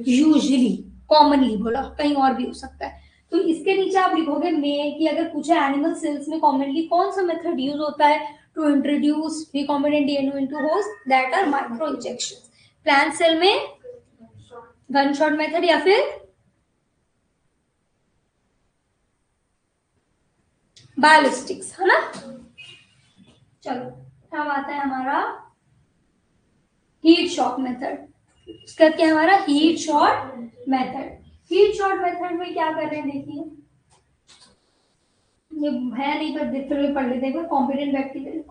usually, commonly बोला, कहीं और भी हो सकता है। तो इसके नीचे आप लिखोगे में कि अगर पूछे एनिमल सेल्स में कॉमनली कौन सा मेथड यूज होता है to introduce recombinant DNA into host, that are micro injections. Plant cell में गनशॉट मेथड या फिर बायोलिस्टिक्स, है ना। चलो अब आता है हमारा हीट शॉक मेथड। उसका क्या है हमारा heat shot method. Heat shot method में क्या कर रहे हैं, देखिए ये है नहीं पर देखते हुए पढ़ लेते हैं। Competent bacteria,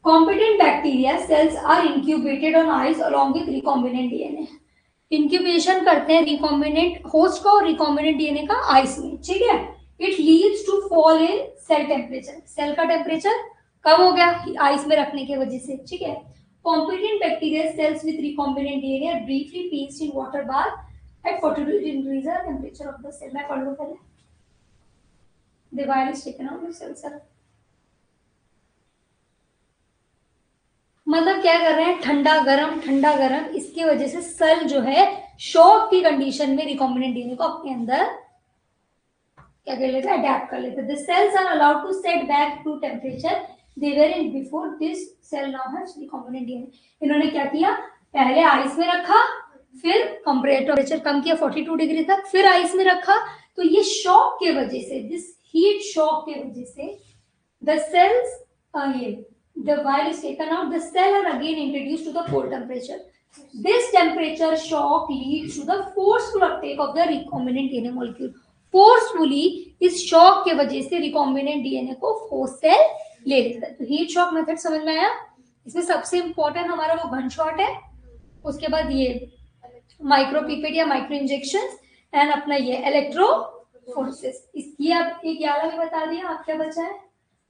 competent bacteria cells are incubated on ice along with recombinant DNA. Incubation करते हैं रिकॉम्बिनेंट होस्ट का और रिकॉम्बिनेंट डीएनए का आइस में, ठीक है। It leads to fall in cell temperature, cell का टेम्परेचर कम हो गया आइस में रखने की वजह से, ठीक है। Competent bacteria cells with recombinant DNA are briefly placed in water bath at 42 degree temperature of the cell. मैं पढ़ लूं पहले, the wire is taken out of cell cell। मतलब क्या कर रहे हैं, ठंडा गरम, इसकी वजह से सेल जो है शॉक की कंडीशन में रिकॉम्बिनेंट डीएनए को अपने अंदर क्या कर लेता है, अडैप्ट कर लेता है। The cells are allowed to set back to temperature they were in before this cell now has recombinant DNA। इन्होंने क्या किया, पहले आइस में रखा, फिर टेम्परेचर कम किया 42 डिग्री तक, फिर आइस में रखा। तो ये शॉक के वजह से, दिस हीट शॉक के वजह से the cells the while is taken out, the cell are again introduced to the cold temperature। This temperature shock leads to the forceful uptake of the recombinant DNA molecule। Forcefully इस shock के वजह से recombinant DNA को host cell ले लेता है। तो heat shock method समझ में आया। इसमें सबसे इंपॉर्टेंट हमारा वो गन शॉट है, उसके बाद ये माइक्रोपीपेट या माइक्रो इंजेक्शंस, एंड अपना ये इलेक्ट्रोफोरेसिस। इसकी आप एक याला भी बता दिया। आप क्या बचा है,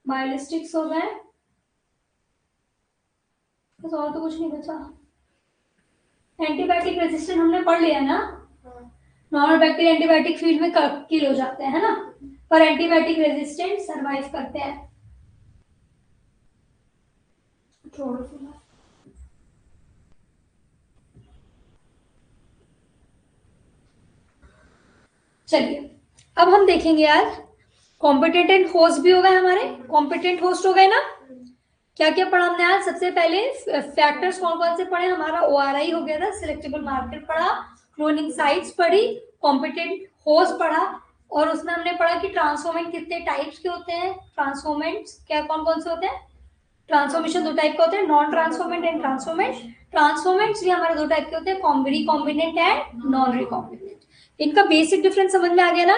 बायोलिस्टिक्स हो गए, बस और तो कुछ नहीं बचा। एंटीबायोटिक रेजिस्टेंट हमने पढ़ लिया ना, नॉर्मल बैक्टीरिया एंटीबायोटिक फील्ड में किल हो जाते हैं, है ना, पर एंटीबायोटिक रेजिस्टेंट सरवाइव करते हैं। चलिए अब हम देखेंगे यार, कॉम्पिटेंट एंड होस्ट भी हो गए हमारे, कॉम्पिटेंट होस्ट हो गए ना। क्या क्या पढ़ा हमने आज? सबसे पहले फैक्टर्स कौन कौन से पढ़े? हमारा ORI हो गया था, सिलेक्टेबल मार्कर पढ़ा, क्लोनिंग साइट्स पढ़ी, कॉम्पिटेंट होस्ट पढ़ा, और उसमें हमने पढ़ा कि ट्रांसफॉर्मेंट कितने टाइप्स के होते हैं, ट्रांसफॉर्मेंट्स क्या कौन कौन से होते हैं, ट्रांसफॉर्मेशन 2 टाइप के होते हैं, non transformant and transformant. Transformants भी हमारे 2 टाइप के होते हैं, रिकॉम्बिनेंट एंड नॉन रिकॉम्बिनेंट। इनका बेसिक डिफरेंस समझ में आ गया ना?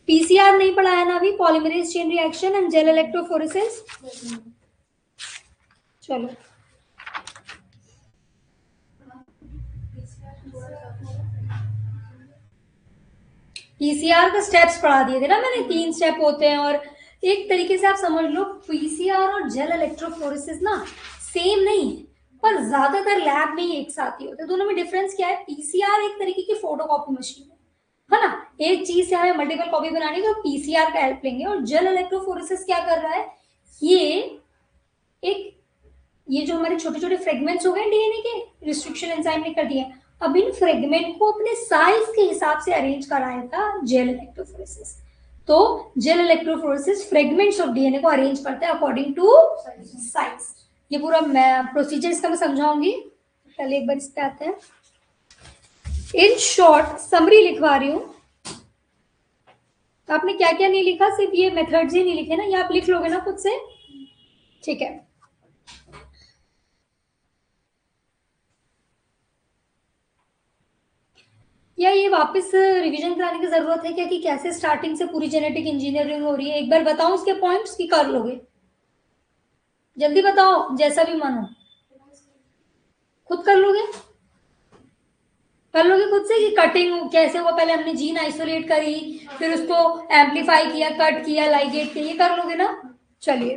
पीसीआर नहीं पढ़ाया ना अभी, polymerase chain reaction and gel electrophoresis. चलो पीसीआर का स्टेप्स पढ़ा दिए थे ना मैंने, 3 स्टेप होते हैं, और एक तरीके से आप समझ लो पीसीआर और जेल इलेक्ट्रोफोरेसिस ना सेम नहीं है, पर ज्यादातर लैब में ही एक साथ ही होते हैं। दोनों में डिफरेंस क्या है? पीसीआर एक तरीके की फोटोकॉपी मशीन है ना, एक चीज से हमें मल्टीपल कॉपी बनानी तो पीसीआर का हेल्प लेंगे। और जेल इलेक्ट्रोफोरेसिस क्या कर रहा है? ये जो हमारे छोटे छोटे फ्रेगमेंट्स हो गए डीएनए के, रिस्ट्रिक्शन एंजाइम ने कर दिए, अब इन फ्रेगमेंट को अपने साइज के हिसाब से अरेंज कराया था जेल इलेक्ट्रोफोरेसिस। तो gel electrophoresis fragments of DNA को अरेंज करते हैं अकॉर्डिंग टू साइज। ये पूरा मैं प्रोसीजर इसका मैं समझाऊंगी, पहले एक बार इस पे आते हैं। इन शॉर्ट समरी लिखवा रही हूं, तो आपने क्या क्या नहीं लिखा, सिर्फ ये मेथड्स ही नहीं लिखे ना, ये आप लिख लोगे ना खुद से, ठीक है। या ये वापस रिवीजन कराने की जरूरत है क्या कि कैसे स्टार्टिंग से पूरी जेनेटिक इंजीनियरिंग हो रही है? एक बार बताओ उसके पॉइंट्स की कर लोगे? जल्दी बताओ, जैसा भी मन हो। खुद कर लोगे? कर लोगे खुद से कि कटिंग कैसे हुआ? पहले हमने जीन आइसोलेट करी, फिर उसको एम्पलीफाई किया, कट किया, लाइगेट किया, ये कर लोगे ना? चलिए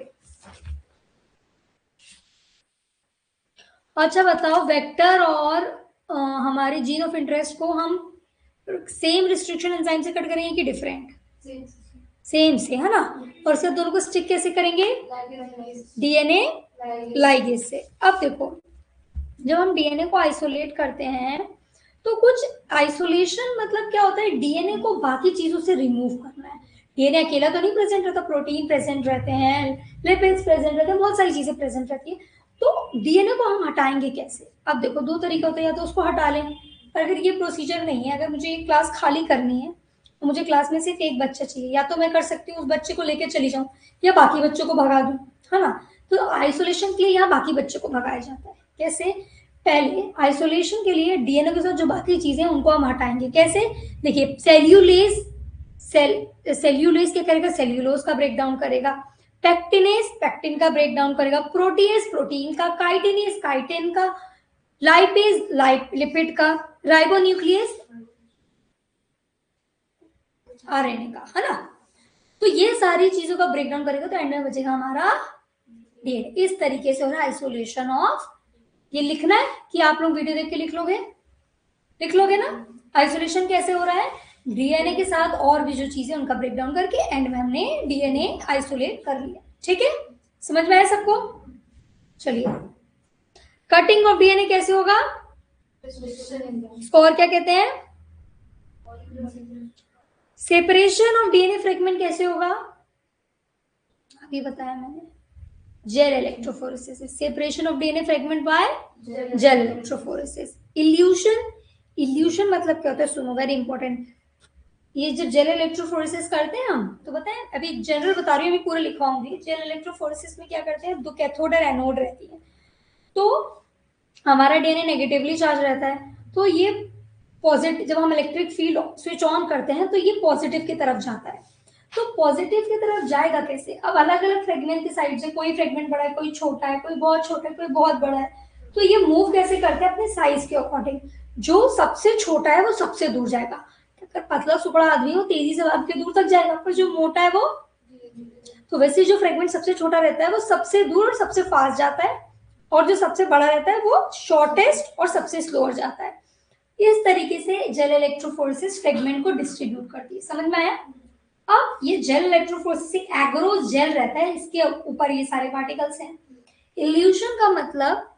अच्छा बताओ, वेक्टर और हमारे जीन ऑफ इंटरेस्ट को हम सेम रिस्ट्रिक्शन एंजाइम से कट करेंगे कि डिफरेंट? सेम से, है ना। और सिर्फ दोनों को स्टिक कैसे करेंगे? डीएनए लाइगेज से। अब देखो, जब हम डीएनए को आइसोलेट करते हैं तो कुछ आइसोलेशन मतलब क्या होता है? डीएनए को बाकी चीजों से रिमूव करना है। डीएनए अकेला तो नहीं प्रेजेंट रहता, प्रोटीन प्रेजेंट रहते हैं, लिपिड्स प्रेजेंट रहते हैं, बहुत सारी चीजें प्रेजेंट रहती है। तो डीएनए को हम हटाएंगे कैसे? अब देखो 2 तरीके होते हैं, या तो उसको हटा लें, पर अगर ये प्रोसीजर नहीं है, अगर मुझे ये क्लास खाली करनी है तो मुझे क्लास में सिर्फ एक बच्चा चाहिए, या तो मैं कर सकती हूँ उस बच्चे को लेकर चली जाऊं, या बाकी बच्चों को भगा दूं, है ना। तो आइसोलेशन के लिए यहाँ बाकी बच्चों को भगाया जाता है। कैसे? पहले आइसोलेशन के लिए डीएनए के साथ जो बाकी चीजें हैं उनको हम हटाएंगे। कैसे? देखिए, सेल्यूलेज क्या करेगा? सेल्यूलोज का ब्रेकडाउन करेगा। पैक्टिनेस पैक्टिन का ब्रेकडाउन करेगा। प्रोटीएस प्रोटीन का। काइटिनेस काइटिन का। लाइपेज लिपिड का। राइबोन्यूक्लियस आरएनए का, है ना। तो ये सारी चीजों का ब्रेकडाउन करेगा तो एंड में बचेगा हमारा डीएनए। इस तरीके से हो रहा है आइसोलेशन ऑफ। ये लिखना है कि आप लोग वीडियो देख के लिख लोगे ना? आइसोलेशन कैसे हो रहा है? डीएनए के साथ और भी जो चीजें उनका ब्रेकडाउन करके एंड में हमने डीएनए आइसोलेट कर लिया। ठीक है, समझ में आया सबको? चलिए, कटिंग ऑफ डीएनए कैसे होगा? स्कोर क्या कहते हैं? सेपरेशन ऑफ डीएनए फ्रेगमेंट कैसे होगा? अभी बताया मैंने, gel electrophoresis. Separation of DNA fragment by gel electrophoresis. Elution मतलब क्या होता है? सुनो, वेरी इंपॉर्टेंट। ये जब जेल इलेक्ट्रोफोरेसिस करते हैं हम, तो बताएं, अभी जनरल बता रही हूँ, अभी पूरा लिखवाऊंगी। जेल इलेक्ट्रोफोरेसिस में क्या करते हैं? 2 कैथोड और एनोड रहती है। तो हमारा डीएनए नेगेटिवली चार्ज रहता है, तो ये पॉजिटिव, जब हम इलेक्ट्रिक फील्ड स्विच ऑन करते हैं तो ये पॉजिटिव की तरफ जाता है। तो पॉजिटिव की तरफ जाएगा कैसे? अब अलग अलग फ्रेगमेंट की साइड से, कोई फ्रेगमेंट बड़ा है, कोई छोटा है, कोई बहुत छोटा है, कोई बहुत बड़ा है, तो ये मूव कैसे करते हैं? अपने साइज के अकॉर्डिंग। जो सबसे छोटा है वो सबसे दूर जाएगा। अगर पतला सुपड़ा आदमी हो तेजी से भाग के दूर तक जाएगा, पर जो मोटा है वो, तो वैसे जो फ्रेगमेंट सबसे छोटा रहता है वो सबसे दूर और सबसे फास्ट जाता है, और जो सबसे बड़ा रहता है वो शॉर्टेस्ट और सबसे स्लोअर जाता है। इस तरीके से जेल इलेक्ट्रोफोरेसिस फ्रेगमेंट को डिस्ट्रीब्यूट करती है। समझ में आया? अब ये जेल इलेक्ट्रोफोरेसिस एग्रो जेल रहता है, इसके ऊपर ये सारे पार्टिकल्स हैं। इल्यूशन का मतलब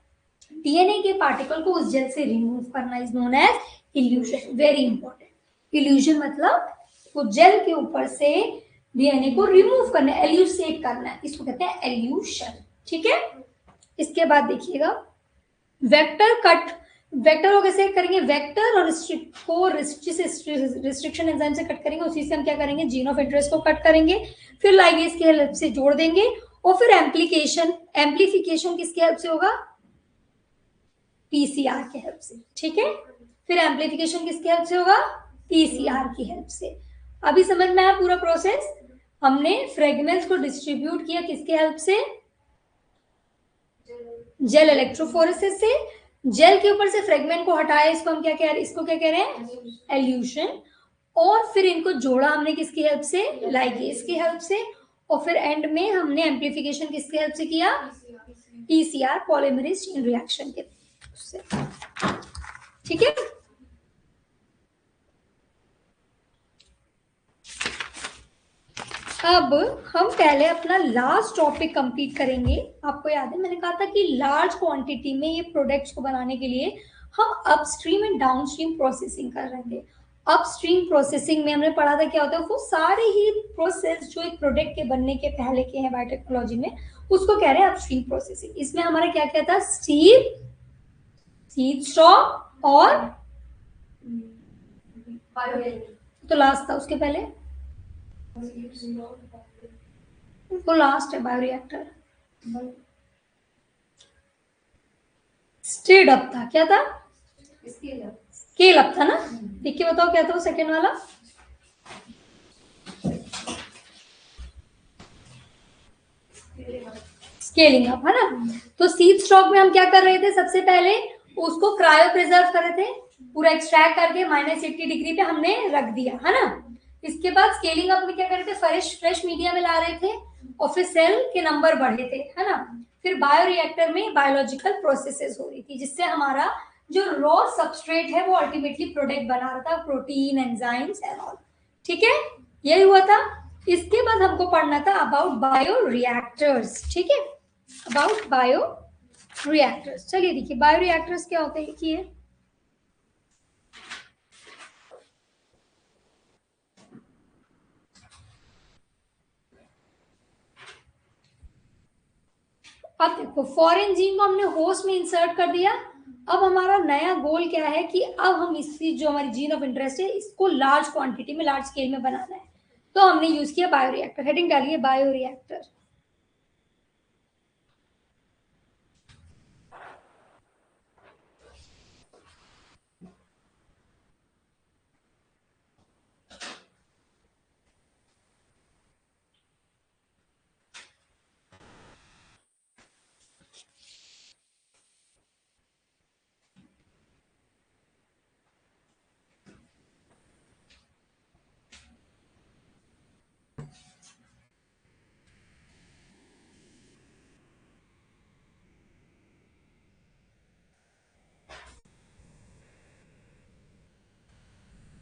डीएनए के पार्टिकल को उस जेल से रिमूव करना is known as elution. Very important. Elution मतलब वो जेल के ऊपर से डीएनए को रिमूव करना, एल्यूसेट करना, इसको कहते हैं एल्यूशन। ठीक है। इसके बाद देखिएगा वेक्टर कट। वेक्टर को कैसे करेंगे? वेक्टर और रिस्ट्रिक्शन एंजाइम से कट करेंगे, उसी से हम क्या करेंगे? जीन ऑफ इंटरेस्ट को कट करेंगे, फिर लाइगेज की हेल्प से जोड़ देंगे, और फिर एम्प्लीफिकेशन किसकी हेल्प से होगा? पीसीआर की हेल्प से। ठीक है। फिर एम्प्लीफिकेशन किसकी हेल्प से होगा? पीसीआर की हेल्प से। अभी समझ में आया पूरा प्रोसेस? हमने फ्रेगमेंट्स को डिस्ट्रीब्यूट किया किसके हेल्प से? जेल इलेक्ट्रोफोरेसिस से। जेल के ऊपर से फ्रेगमेंट को हटाया, इसको हम क्या कह रहे हैं? इसको क्या कह रहे हैं? एल्यूशन। और फिर इनको जोड़ा हमने किसकी हेल्प से? लाइगेज की हेल्प से। और फिर एंड में हमने एम्प्लीफिकेशन किसकी हेल्प से किया? पीसीआर, पॉलीमरेज चेन रिएक्शन के उससे। ठीक है। अब हम पहले अपना लास्ट टॉपिक कंप्लीट करेंगे। आपको याद है मैंने कहा था कि लार्ज क्वांटिटी में ये प्रोडक्ट्स को बनाने के लिए हम अपस्ट्रीम एंड डाउनस्ट्रीम प्रोसेसिंग कर रहे थे। अपस्ट्रीम प्रोसेसिंग में हमने पढ़ा था क्या होता है, वो सारे ही प्रोसेस जो एक प्रोडक्ट के बनने के पहले के हैं बायोटेक्नोलॉजी में, उसको कह रहे हैं अपस्ट्रीम प्रोसेसिंग। इसमें हमारा क्या क्या था? सीड स्टॉक और तो लास्ट था उसके पहले, वो लास्ट है बायोरिएक्टर। स्टेड अप था, क्या था? स्केल अप था ना। देख के बताओ क्या था वो सेकेंड वाला? स्केलिंग अप है ना। तो सीड स्टॉक में हम क्या कर रहे थे? सबसे पहले उसको क्रायो प्रिजर्व कर रहे थे, पूरा एक्सट्रैक्ट करके -80 डिग्री पे हमने रख दिया है ना। इसके बाद स्केलिंग अप में क्या कर रहे थे? फ्रेश मीडिया में ला रहे थे, और फिर सेल के नंबर बढ़े थे है ना। फिर बायोरिएक्टर में बायोलॉजिकल प्रोसेसेस हो रही थी, जिससे हमारा जो रॉ सबस्ट्रेट है वो अल्टीमेटली प्रोडक्ट बना रहा था, प्रोटीन, एंजाइम्स एंड ऑल। ठीक है, यही हुआ था। इसके बाद हमको पढ़ना था अबाउट बायोरिएक्टर्स। ठीक है, अबाउट बायो रिएक्टर्स। चलिए देखिए बायो रिएक्टर्स क्या होते हैं, लिखिए। अब देखो फॉरेन जीन को हमने होस्ट में इंसर्ट कर दिया। अब हमारा नया गोल क्या है कि अब हम इसकी जो हमारी जीन ऑफ इंटरेस्ट है इसको लार्ज क्वांटिटी में, लार्ज स्केल में बनाना है। तो हमने यूज किया बायोरिएक्टर। हेडिंग डालिए bioreactor.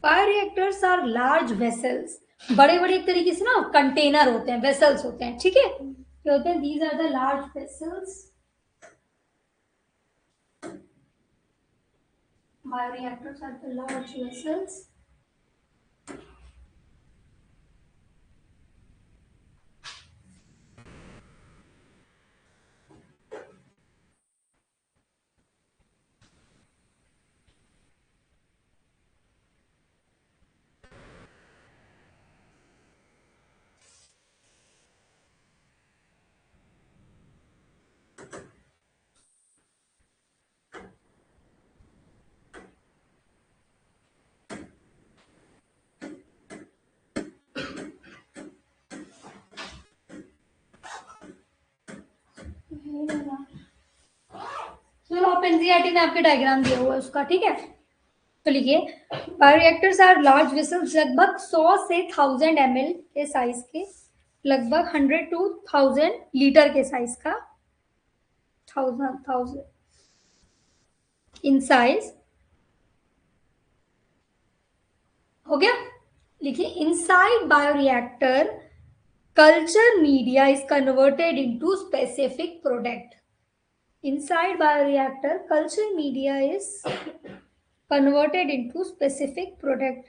Bioreactors are large vessels. बड़े बड़े एक तरीके से ना कंटेनर होते हैं, वेसल्स होते हैं। ठीक है, क्या होते हैं? These are the large vessels. Bioreactors are the large vessels चलो आप एनसीईआरटी में आपके डायग्राम दिया हुआ है उसका। ठीक है, तो लिखिए, बायोरिएक्टर्स आर लार्ज वेसल्स, लगभग 100 से 1000 ml के साइज के, लगभग 100 to 1000 लीटर के साइज का, 1000 इन साइज, हो गया। लिखिए, inside bioreactor culture media is converted into specific product. Inside bioreactor, culture media is converted into specific product.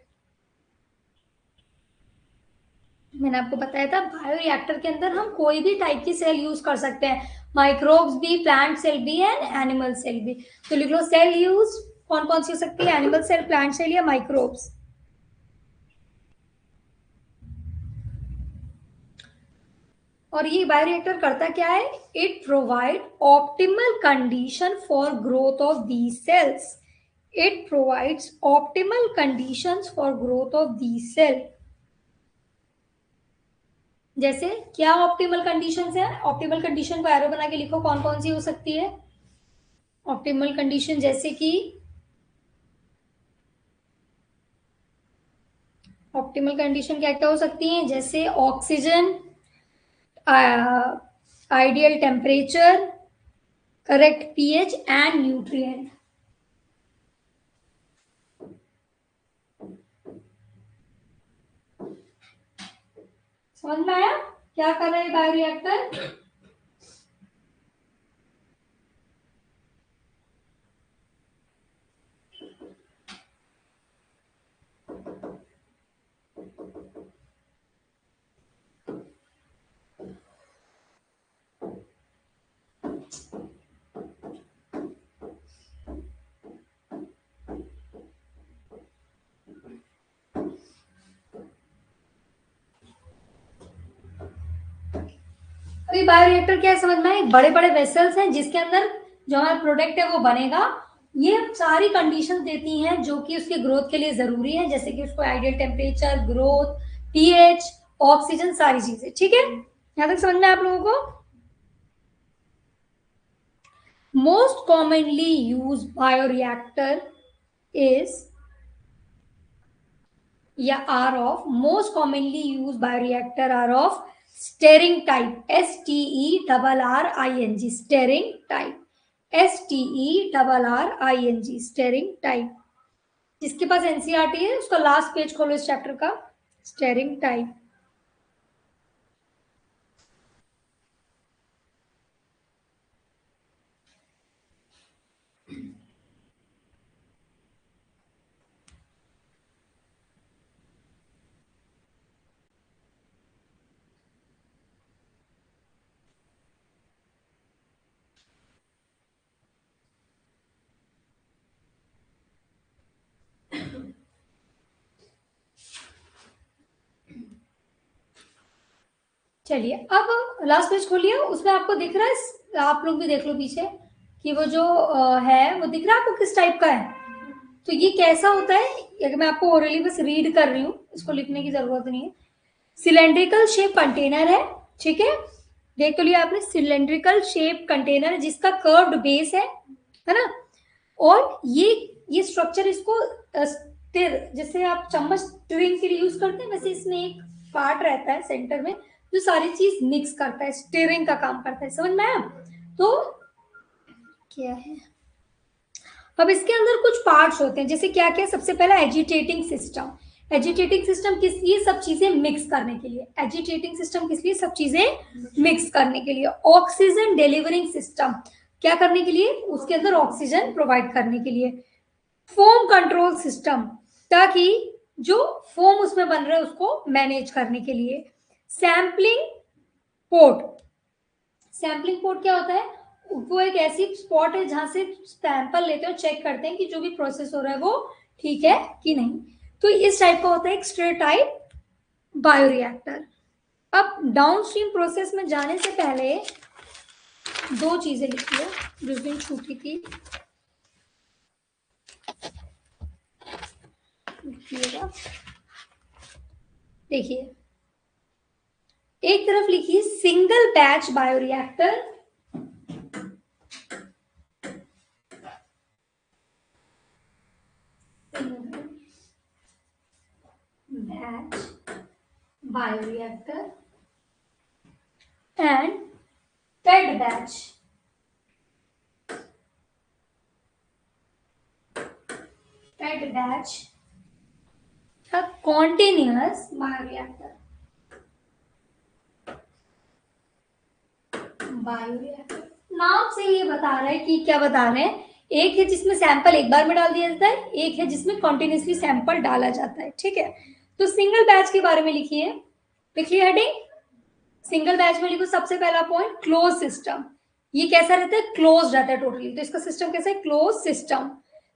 मैंने आपको बताया था बायोरिएक्टर के अंदर हम कोई भी टाइप की सेल यूज कर सकते हैं, माइक्रोब्स भी, प्लांट सेल भी एंड एनिमल सेल भी। तो लिख लो, सेल यूज कौन कौन सी हो सकती है, एनिमल सेल, प्लांट सेल या माइक्रोब्स। और ये बायोरिएक्टर करता क्या है, it provide optimal condition for growth of these cells. It provides optimal conditions for growth of these cell. जैसे क्या ऑप्टिमल कंडीशंस है, ऑप्टिमल कंडीशन को एरो बना के लिखो, कौन कौन सी हो सकती है ऑप्टिमल कंडीशन, जैसे कि ऑप्टिमल कंडीशन क्या क्या हो सकती है, जैसे oxygen, ideal temperature, correct pH and nutrient. समझ में आया क्या कर रहा है बायोरिएक्टर। अभी बायोरिएक्टर क्या है समझ में, बड़े बड़े वेसल्स हैं जिसके अंदर जो हमारा प्रोडक्ट है वो बनेगा। ये सारी कंडीशंस देती हैं जो कि उसके ग्रोथ के लिए जरूरी है, जैसे कि उसको ideal temperature, growth, pH, oxygen, सारी चीजें। ठीक है, यहां तक समझ में आप लोगों को। Most commonly use bioreactor is या are of, most commonly use bioreactor are of stirring type, STERRING, stirring type, STERRING, stirring type. जिसके पास एनसीईआरटी है उसका लास्ट पेज खोलो इस चैप्टर का, स्टेरिंग टाइप। चलिए, अब लास्ट पेज खोलिए, उसमें आपको दिख रहा है, आप लोग भी देख लो पीछे कि वो जो है वो दिख रहा है आपको किस टाइप का है। तो ये कैसा होता है, अगर मैं आपको ओरली बस रीड कर रही हूँ, इसको लिखने की जरूरत नहीं है। सिलेंड्रिकल शेप कंटेनर है, ठीक है, देख तो लिया आपने, सिलेंड्रिकल शेप कंटेनर जिसका कर्व्ड बेस है ना, और ये स्ट्रक्चर इसको स्टिर, जैसे आप चम्मच स्टिरिंग के लिए यूज करते हैं, वैसे इसमें एक पार्ट रहता है सेंटर में जो सारी चीज मिक्स करता है, स्टिरिंग का काम करता है। समझ में आया। तो क्या है, अब इसके अंदर कुछ पार्ट्स होते हैं, जैसे क्या क्या, सबसे पहला एजिटेटिंग सिस्टम। एजिटेटिंग सिस्टम किस लिए, सब चीजें मिक्स करने के लिए। एजिटेटिंग सिस्टम किस लिए, सब चीजें मिक्स करने के लिए। ऑक्सीजन डिलीवरिंग सिस्टम, क्या करने के लिए, उसके अंदर ऑक्सीजन प्रोवाइड करने के लिए। फोम कंट्रोल सिस्टम, ताकि जो फोम उसमें बन रहा है उसको मैनेज करने के लिए। सैम्पलिंग पोर्ट, सैम्पलिंग पोर्ट क्या होता है, वो एक ऐसी स्पॉट है जहां से सैंपल लेते हैं और चेक करते हैं कि जो भी प्रोसेस हो रहा है वो ठीक है कि नहीं। तो इस टाइप का होता है एक स्टिर टाइप बायोरिएक्टर। अब डाउनस्ट्रीम प्रोसेस में जाने से पहले दो चीजें लिख लो जिस दिन छूटी थी, लिखिएगा। देखिए, एक तरफ लिखिए single batch bioreactor, batch bioreactor and fed batch a continuous bioreactor. Bioreactor नाम से ये बता रहा है कि क्या बता रहे हैं, एक है जिसमें सैंपल एक बार में डाल दिया जाता है, एक है जिसमें कंटिन्यूसली सैंपल डाला जाता है। ठीक है, तो सिंगल बैच के बारे में लिखिए, लिखिए हेडिंग सिंगल बैच में लिखो सबसे पहला पॉइंट क्लोज सिस्टम। ये कैसा रहता है, क्लोज रहता है टोटली। तो इसका सिस्टम कैसा है, क्लोज सिस्टम,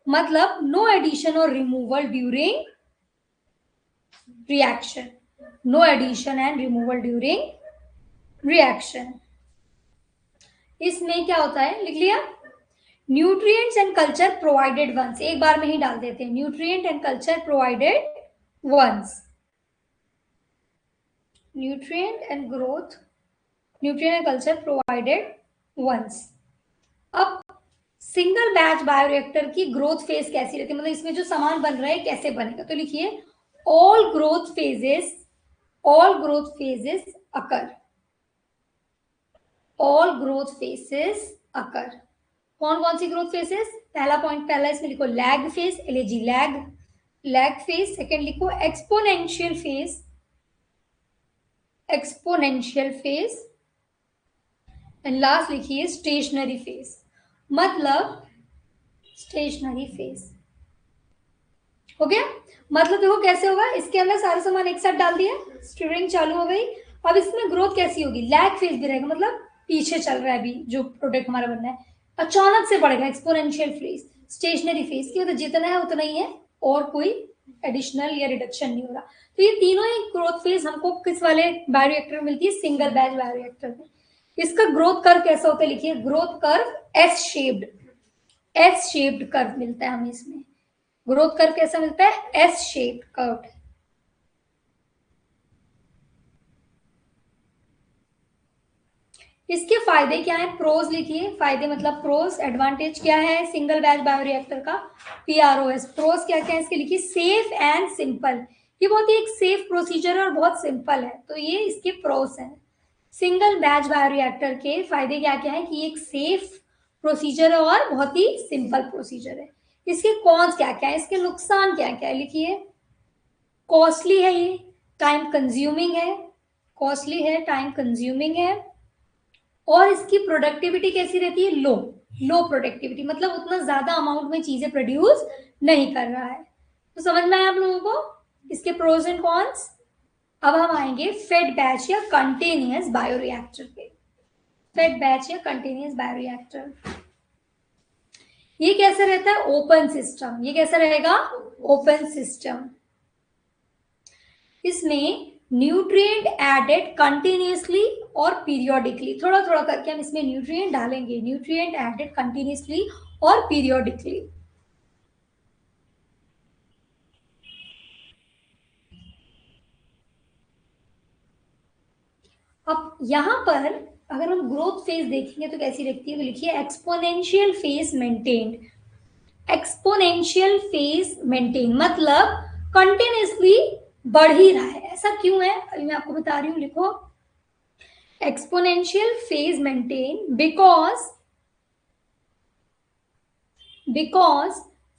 मतलब नो एडिशन और removal during reaction, no addition and removal during reaction. इसमें क्या होता है, लिख लिया, nutrients and culture provided once, एक बार में ही डाल देते हैं, nutrient and culture provided once, nutrient and growth, nutrient and culture provided once. अब सिंगल बैच बायोरिएक्टर की ग्रोथ फेज कैसी रहती है, मतलब इसमें जो सामान बन रहा है कैसे बनेगा, तो लिखिए all growth phases occur, all growth phases occur. कौन कौन सी ग्रोथ फेजेस, पहला पॉइंट पहला इसमें लिखो lag phase, L A G lag phase, second लिखो एक्सपोनेंशियल फेज एंड लास्ट लिखिए स्टेशनरी फेज, मतलब स्टेशनरी फेज। हो गया, मतलब देखो कैसे होगा, इसके अंदर सारे सामान एक साथ डाल दिया, स्टीयरिंग चालू हो गई। अब इसमें ग्रोथ कैसी होगी, लैग फेज भी रहेगा, मतलब पीछे चल रहा है अभी जो प्रोडक्ट हमारा बनना है, अचानक से बढ़ेगा एक्सपोनेंशियल फेज, स्टेशनरी फेज की, तो जितना है उतना ही है और कोई एडिशनल या रिडक्शन नहीं हो रहा। तो ये तीनों ही ग्रोथ फेज हमको किस वाले बायोरिएक्टर में मिलती है, सिंगल बैच बायोरिएक्टर में। इसका ग्रोथ कर्व कैसा होता है, लिखिए growth curve S shaped curve मिलता है हमें इसमें, ग्रोथ कर्व कैसा मिलता है, एस शेप्ड कर्व। इसके फायदे क्या है, प्रोज लिखिए, फायदे मतलब प्रोज, एडवांटेज क्या है सिंगल बैच बायोरिएक्टर का, पीआरओएस, प्रोज क्या क्या है इसके लिखिए, सेफ एंड सिंपल, ये बहुत ही एक सेफ प्रोसीजर है और बहुत सिंपल है, तो ये इसके प्रोज हैं। सिंगल बैच बायोरिएक्टर के फायदे क्या क्या है, कि एक सेफ प्रोसीजर है और बहुत ही सिंपल प्रोसीजर है। इसके कॉन्स क्या क्या है, इसके नुकसान क्या क्या है, लिखिए कॉस्टली है, ये टाइम कंज्यूमिंग है, कॉस्टली है, टाइम कंज्यूमिंग है, और इसकी प्रोडक्टिविटी कैसी रहती है, लो प्रोडक्टिविटी, मतलब उतना ज्यादा अमाउंट में चीजें प्रोड्यूस नहीं कर रहा है। तो समझ में आया आप लोगों को इसके प्रोज एंड कॉन्स। अब हम आएंगे फेड बैच या कंटिन्यूअस बायोरिएक्टर पे, फेड बैच या कंटिन्यूअस बायोरिएक्टर, ये कैसा रहता है, ओपन सिस्टम, ये कैसा रहेगा, ओपन सिस्टम। इसमें न्यूट्रिएंट एडेड कंटिन्यूअसली और पीरियोडिकली, थोड़ा थोड़ा करके हम इसमें न्यूट्रिएंट डालेंगे, न्यूट्रिएंट एडेड कंटिन्यूअसली और पीरियोडिकली। अब यहां पर अगर हम ग्रोथ फेज देखेंगे तो कैसी दिखती है, तो लिखिए exponential phase maintained, exponential phase maintain मतलब कंटिन्यूअसली बढ़ ही रहा है, ऐसा क्यों है अभी मैं आपको बता रही हूँ, लिखो exponential phase maintain because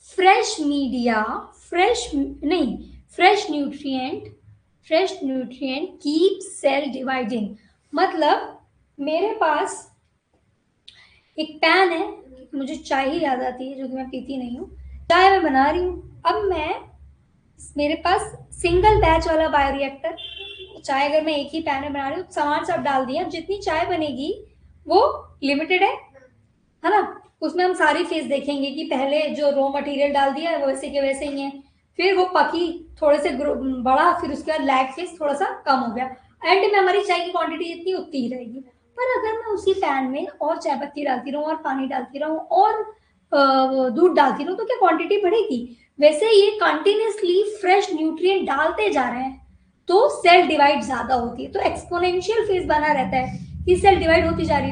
fresh media, fresh nutrient keep cell dividing, मतलब मेरे पास एक पैन है, मुझे चाय ही याद आती है जो कि मैं पीती नहीं हूँ, चाय मैं बना रही हूँ, अब मैं मेरे पास सिंगल बैच वाला बायोरिएक्टर, चाय अगर मैं एक ही पैन में बना रही हूँ, सामान सब डाल दिया, जितनी चाय बनेगी वो लिमिटेड है ना, उसमें हम सारी फेज देखेंगे कि पहले जो रॉ मटेरियल डाल दिया है वैसे के वैसे ही है, फिर वो पकी थोड़े से बड़ा, फिर उसके बाद लैग फेज थोड़ा सा कम हो गया, एंड में हमारी चाय की क्वांटिटी इतनी उतनी ही रहेगी। पर अगर मैं उसी पैन में और चाय पत्ती डालती रहूँ और पानी डालती रहूँ और दूध डालती रहूँ तो क्या क्वांटिटी बढ़ेगी, वैसे ये कंटिन्यूसली फ्रेश न्यूट्रिएंट डालते जा रहे हैं तो सेल डिवाइड ज्यादा होती है, तो एक्सपोनेंशियल फेज बना रहता है कि सेल डिवाइड होती जा रही,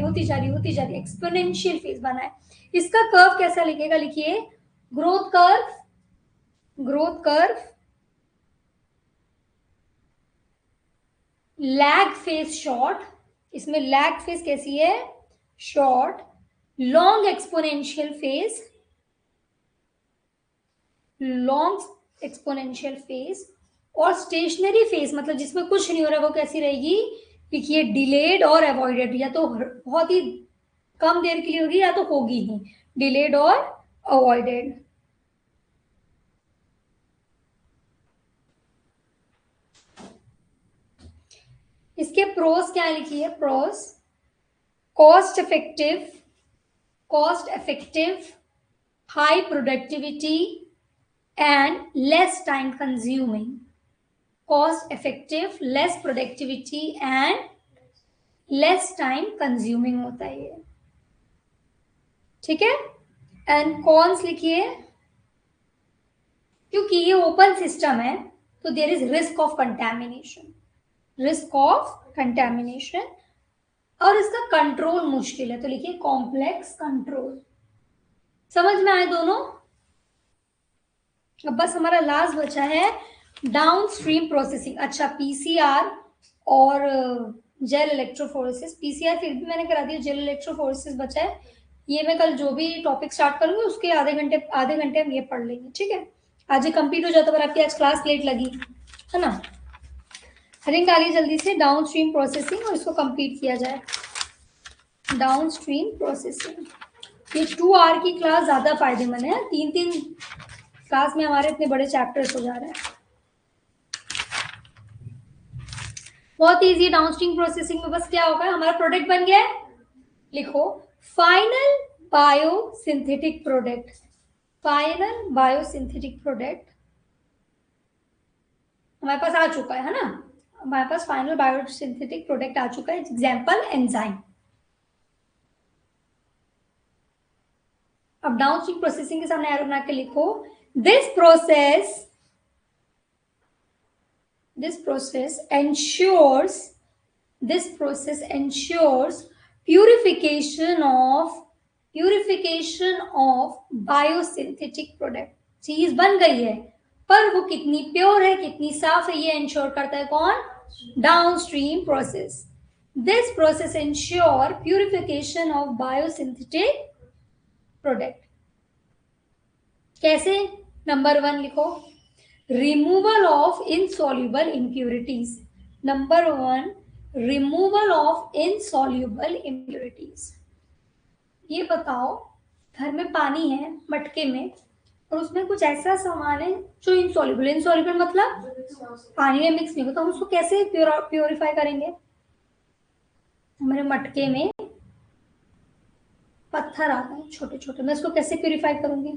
एक्सपोनेंशियल फेज बना है। इसका कर्व कैसा लिखेगा, लिखिए growth curve lag phase short, इसमें लैग फेज कैसी है, short, long exponential phase, long exponential phase, और स्टेशनरी फेज मतलब जिसमें कुछ नहीं हो रहा, वो कैसी रहेगी, देखिए डिलेड और अवॉइडेड, या तो बहुत ही कम देर के लिए होगी या तो होगी ही, डिलेड और अवॉइडेड। इसके प्रोस क्या लिखी है, pros, cost effective, cost effective, high productivity and less time consuming, cost effective, less productivity and less time consuming होता है ये, ठीक है। एंड कॉन्स लिखिए, क्योंकि ये ओपन सिस्टम है तो there is risk of contamination, risk of contamination, और इसका कंट्रोल मुश्किल है, तो लिखिए कॉम्प्लेक्स कंट्रोल। समझ में आए दोनों। अब बस हमारा लास्ट बचा है डाउनस्ट्रीम प्रोसेसिंग। अच्छा, पीसीआर और जेल इलेक्ट्रोफोरेसिस, पीसीआर फिर भी मैंने करा दिया, जेल इलेक्ट्रोफोरेसिस बचा है, ये मैं कल जो भी टॉपिक स्टार्ट करूंगी उसके आधे घंटे हम ये पढ़ लेंगे, ठीक है। आज ये कंप्लीट हो जाता, पर आपकी आज क्लास लेट लगी है ना। हरिंग डालिए जल्दी से डाउनस्ट्रीम प्रोसेसिंग और इसको कंप्लीट किया जाए। डाउनस्ट्रीम प्रोसेसिंग, ये 2 आवर की क्लास ज्यादा फायदेमंद है, 3 क्लास में हमारे इतने बड़े चैप्टर्स हो जा रहे हैं। बहुत इजी, डाउनस्ट्रीम प्रोसेसिंग में बस क्या होगा, हमारा प्रोडक्ट बन गया है, लिखो final biosynthetic product, final biosynthetic product हमारे पास आ चुका है ना, हमारे पास फाइनल बायोसिंथेटिक प्रोडक्ट आ चुका है, एग्जाम्पल एंजाइम। अब डाउनस्ट्रीम प्रोसेसिंग के सामने एरो बना के लिखो, this process ensures purification of biosynthetic product। चीज बन गई है पर वो कितनी प्योर है, कितनी साफ है, ये इंश्योर करता है कौन, downstream process. This process ensure purification of biosynthetic product. कैसे, नंबर 1 लिखो, removal of insoluble impurities, number 1 removal of insoluble impurities. ये बताओ, घर में पानी है मटके में और उसमें कुछ ऐसा सामान है जो इनसॉल्युबल, इनसॉल्युबल मतलब पानी में मिक्स नहीं होता, हम उसको कैसे प्योरीफाई करेंगे। हमारे मटके में पत्थर आते हैं छोटे छोटे, मैं इसको कैसे प्योरीफाई करूंगी,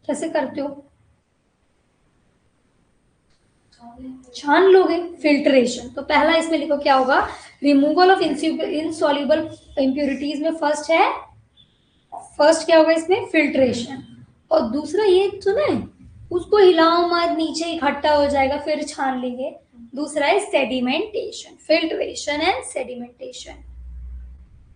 कैसे करते हो, छान लोगे, फिल्ट्रेशन। तो पहला इसमें लिखो क्या होगा, रिमूवल ऑफ इनसॉल्युबल इम्प्यूरिटीज में फर्स्ट क्या होगा इसमें, फिल्ट्रेशन। और दूसरा ये सुने, उसको हिलाओ मत, नीचे इकट्ठा हो जाएगा फिर छान लेंगे। दूसरा है सेडिमेंटेशन, फिल्ट्रेशन एंड सेडिमेंटेशन,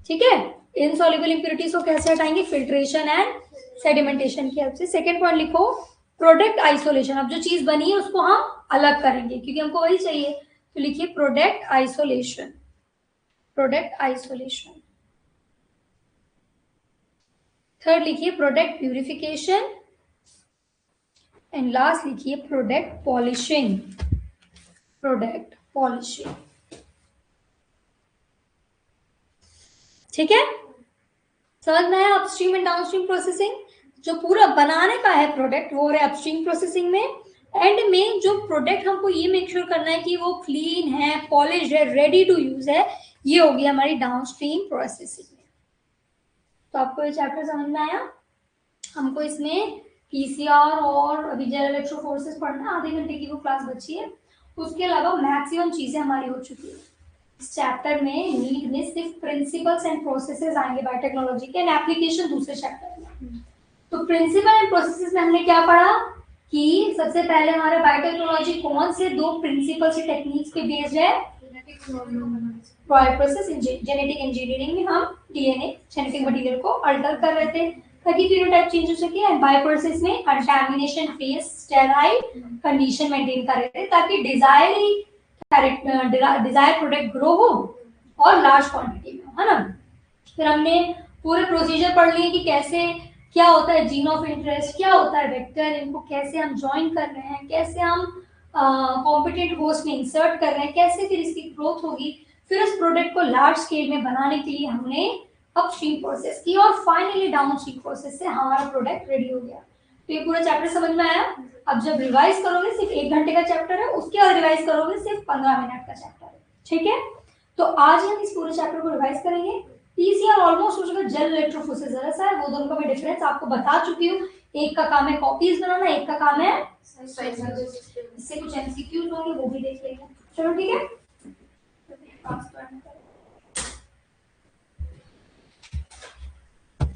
ठीक है। इनसॉल्युबल इम्प्यूरिटीज को कैसे हटाएंगे, फिल्ट्रेशन एंड सेडिमेंटेशन की हेल्प से। सेकेंड पॉइंट लिखो, प्रोडक्ट आइसोलेशन, अब जो चीज बनी है उसको हम अलग करेंगे क्योंकि हमको वही चाहिए, तो लिखिए product isolation, product isolation. Third लिखिए प्रोडक्ट प्यूरिफिकेशन, एंड लास्ट लिखिए प्रोडक्ट पॉलिशिंग, प्रोडक्ट पॉलिशिंग, ठीक है। समझ में आया अपस्ट्रीम एंड डाउनस्ट्रीम प्रोसेसिंग। जो पूरा बनाने का है प्रोडक्ट वो है अपस्ट्रीम प्रोसेसिंग में, एंड में जो प्रोडक्ट हमको ये मेक श्योर करना है कि वो क्लीन है, पॉलिश्ड है, रेडी टू यूज है, ये होगी हमारी डाउनस्ट्रीम प्रोसेसिंग में। तो आपको ये चैप्टर समझ में आया। हमको इसमें पीसीआर और अभी जेल इलेक्ट्रोफोरेसिस पढ़ना है, आधे घंटे की वो क्लास बची है, उसके अलावा मैक्सिमम चीजें हमारी हो चुकी है। इस चैप्टर में नीट में सिर्फ प्रिंसिपल्स एंड प्रोसेसेस आएंगे बायोटेक्नोलॉजी के, एंड एप्लीकेशन दूसरे चैप्टर में। तो प्रिंसिपल एंड प्रोसेसेस में हमने क्या पढ़ा कि सबसे पहले हमारा बायोटेक्नोलॉजी कौन से 2 प्रिंसिपल से टेक्निक्स पे बेस्ड है, प्रोसेस जेनेटिक इंजीनियरिंग में हम डीएनए जेनेटिक मटेरियल को अल्टर कर रहे थे ताकि फिनोटाइप चेंज हो सके, एंड बायोप्रोसेस में contamination phase sterile condition maintain कर रहे थे ताकि डिजायरी डिजायर प्रोडक्ट ग्रो हो और लार्ज क्वांटिटी में, है ना। फिर हमने पूरे प्रोसीजर पढ़ लिए कि कैसे क्या होता है जीन ऑफ इंटरेस्ट, क्या होता है वेक्टर, इनको कैसे हम ज्वाइन कर रहे हैं, कैसे हम कॉम्पिटेंट होस्ट में इंसर्ट कर रहे हैं, कैसे फिर इसकी ग्रोथ होगी। फिर उस प्रोडक्ट को लार्ज स्केल में बनाने के लिए हमने अपस्ट्रीम प्रोसेस की और फाइनली डाउनस्ट्रीम प्रोसेस से हमारा प्रोडक्ट रेडी हो गया। तो ये पूरा चैप्टर समझ में आया। अब जब रिवाइज करोगे, सिर्फ 1 घंटे का चैप्टर है, उसके बाद रिवाइज करोगे सिर्फ 15 मिनट का चैप्टर है, ठीक है। तो आज हम इस पूरे चैप्टर को रिवाइज करेंगे। पीसीआर ऑलमोस्ट हो चुका, जेल इलेक्ट्रोफोरेसिस जरा सा है, वो दोनों का मैं डिफरेंस आपको बता चुकी हूँ। एक का काम है कॉपीज बनाना, एक का काम है इससे कुछ एमसीक्यूज होंगे, वो भी देख लेंगे। चलो ठीक है।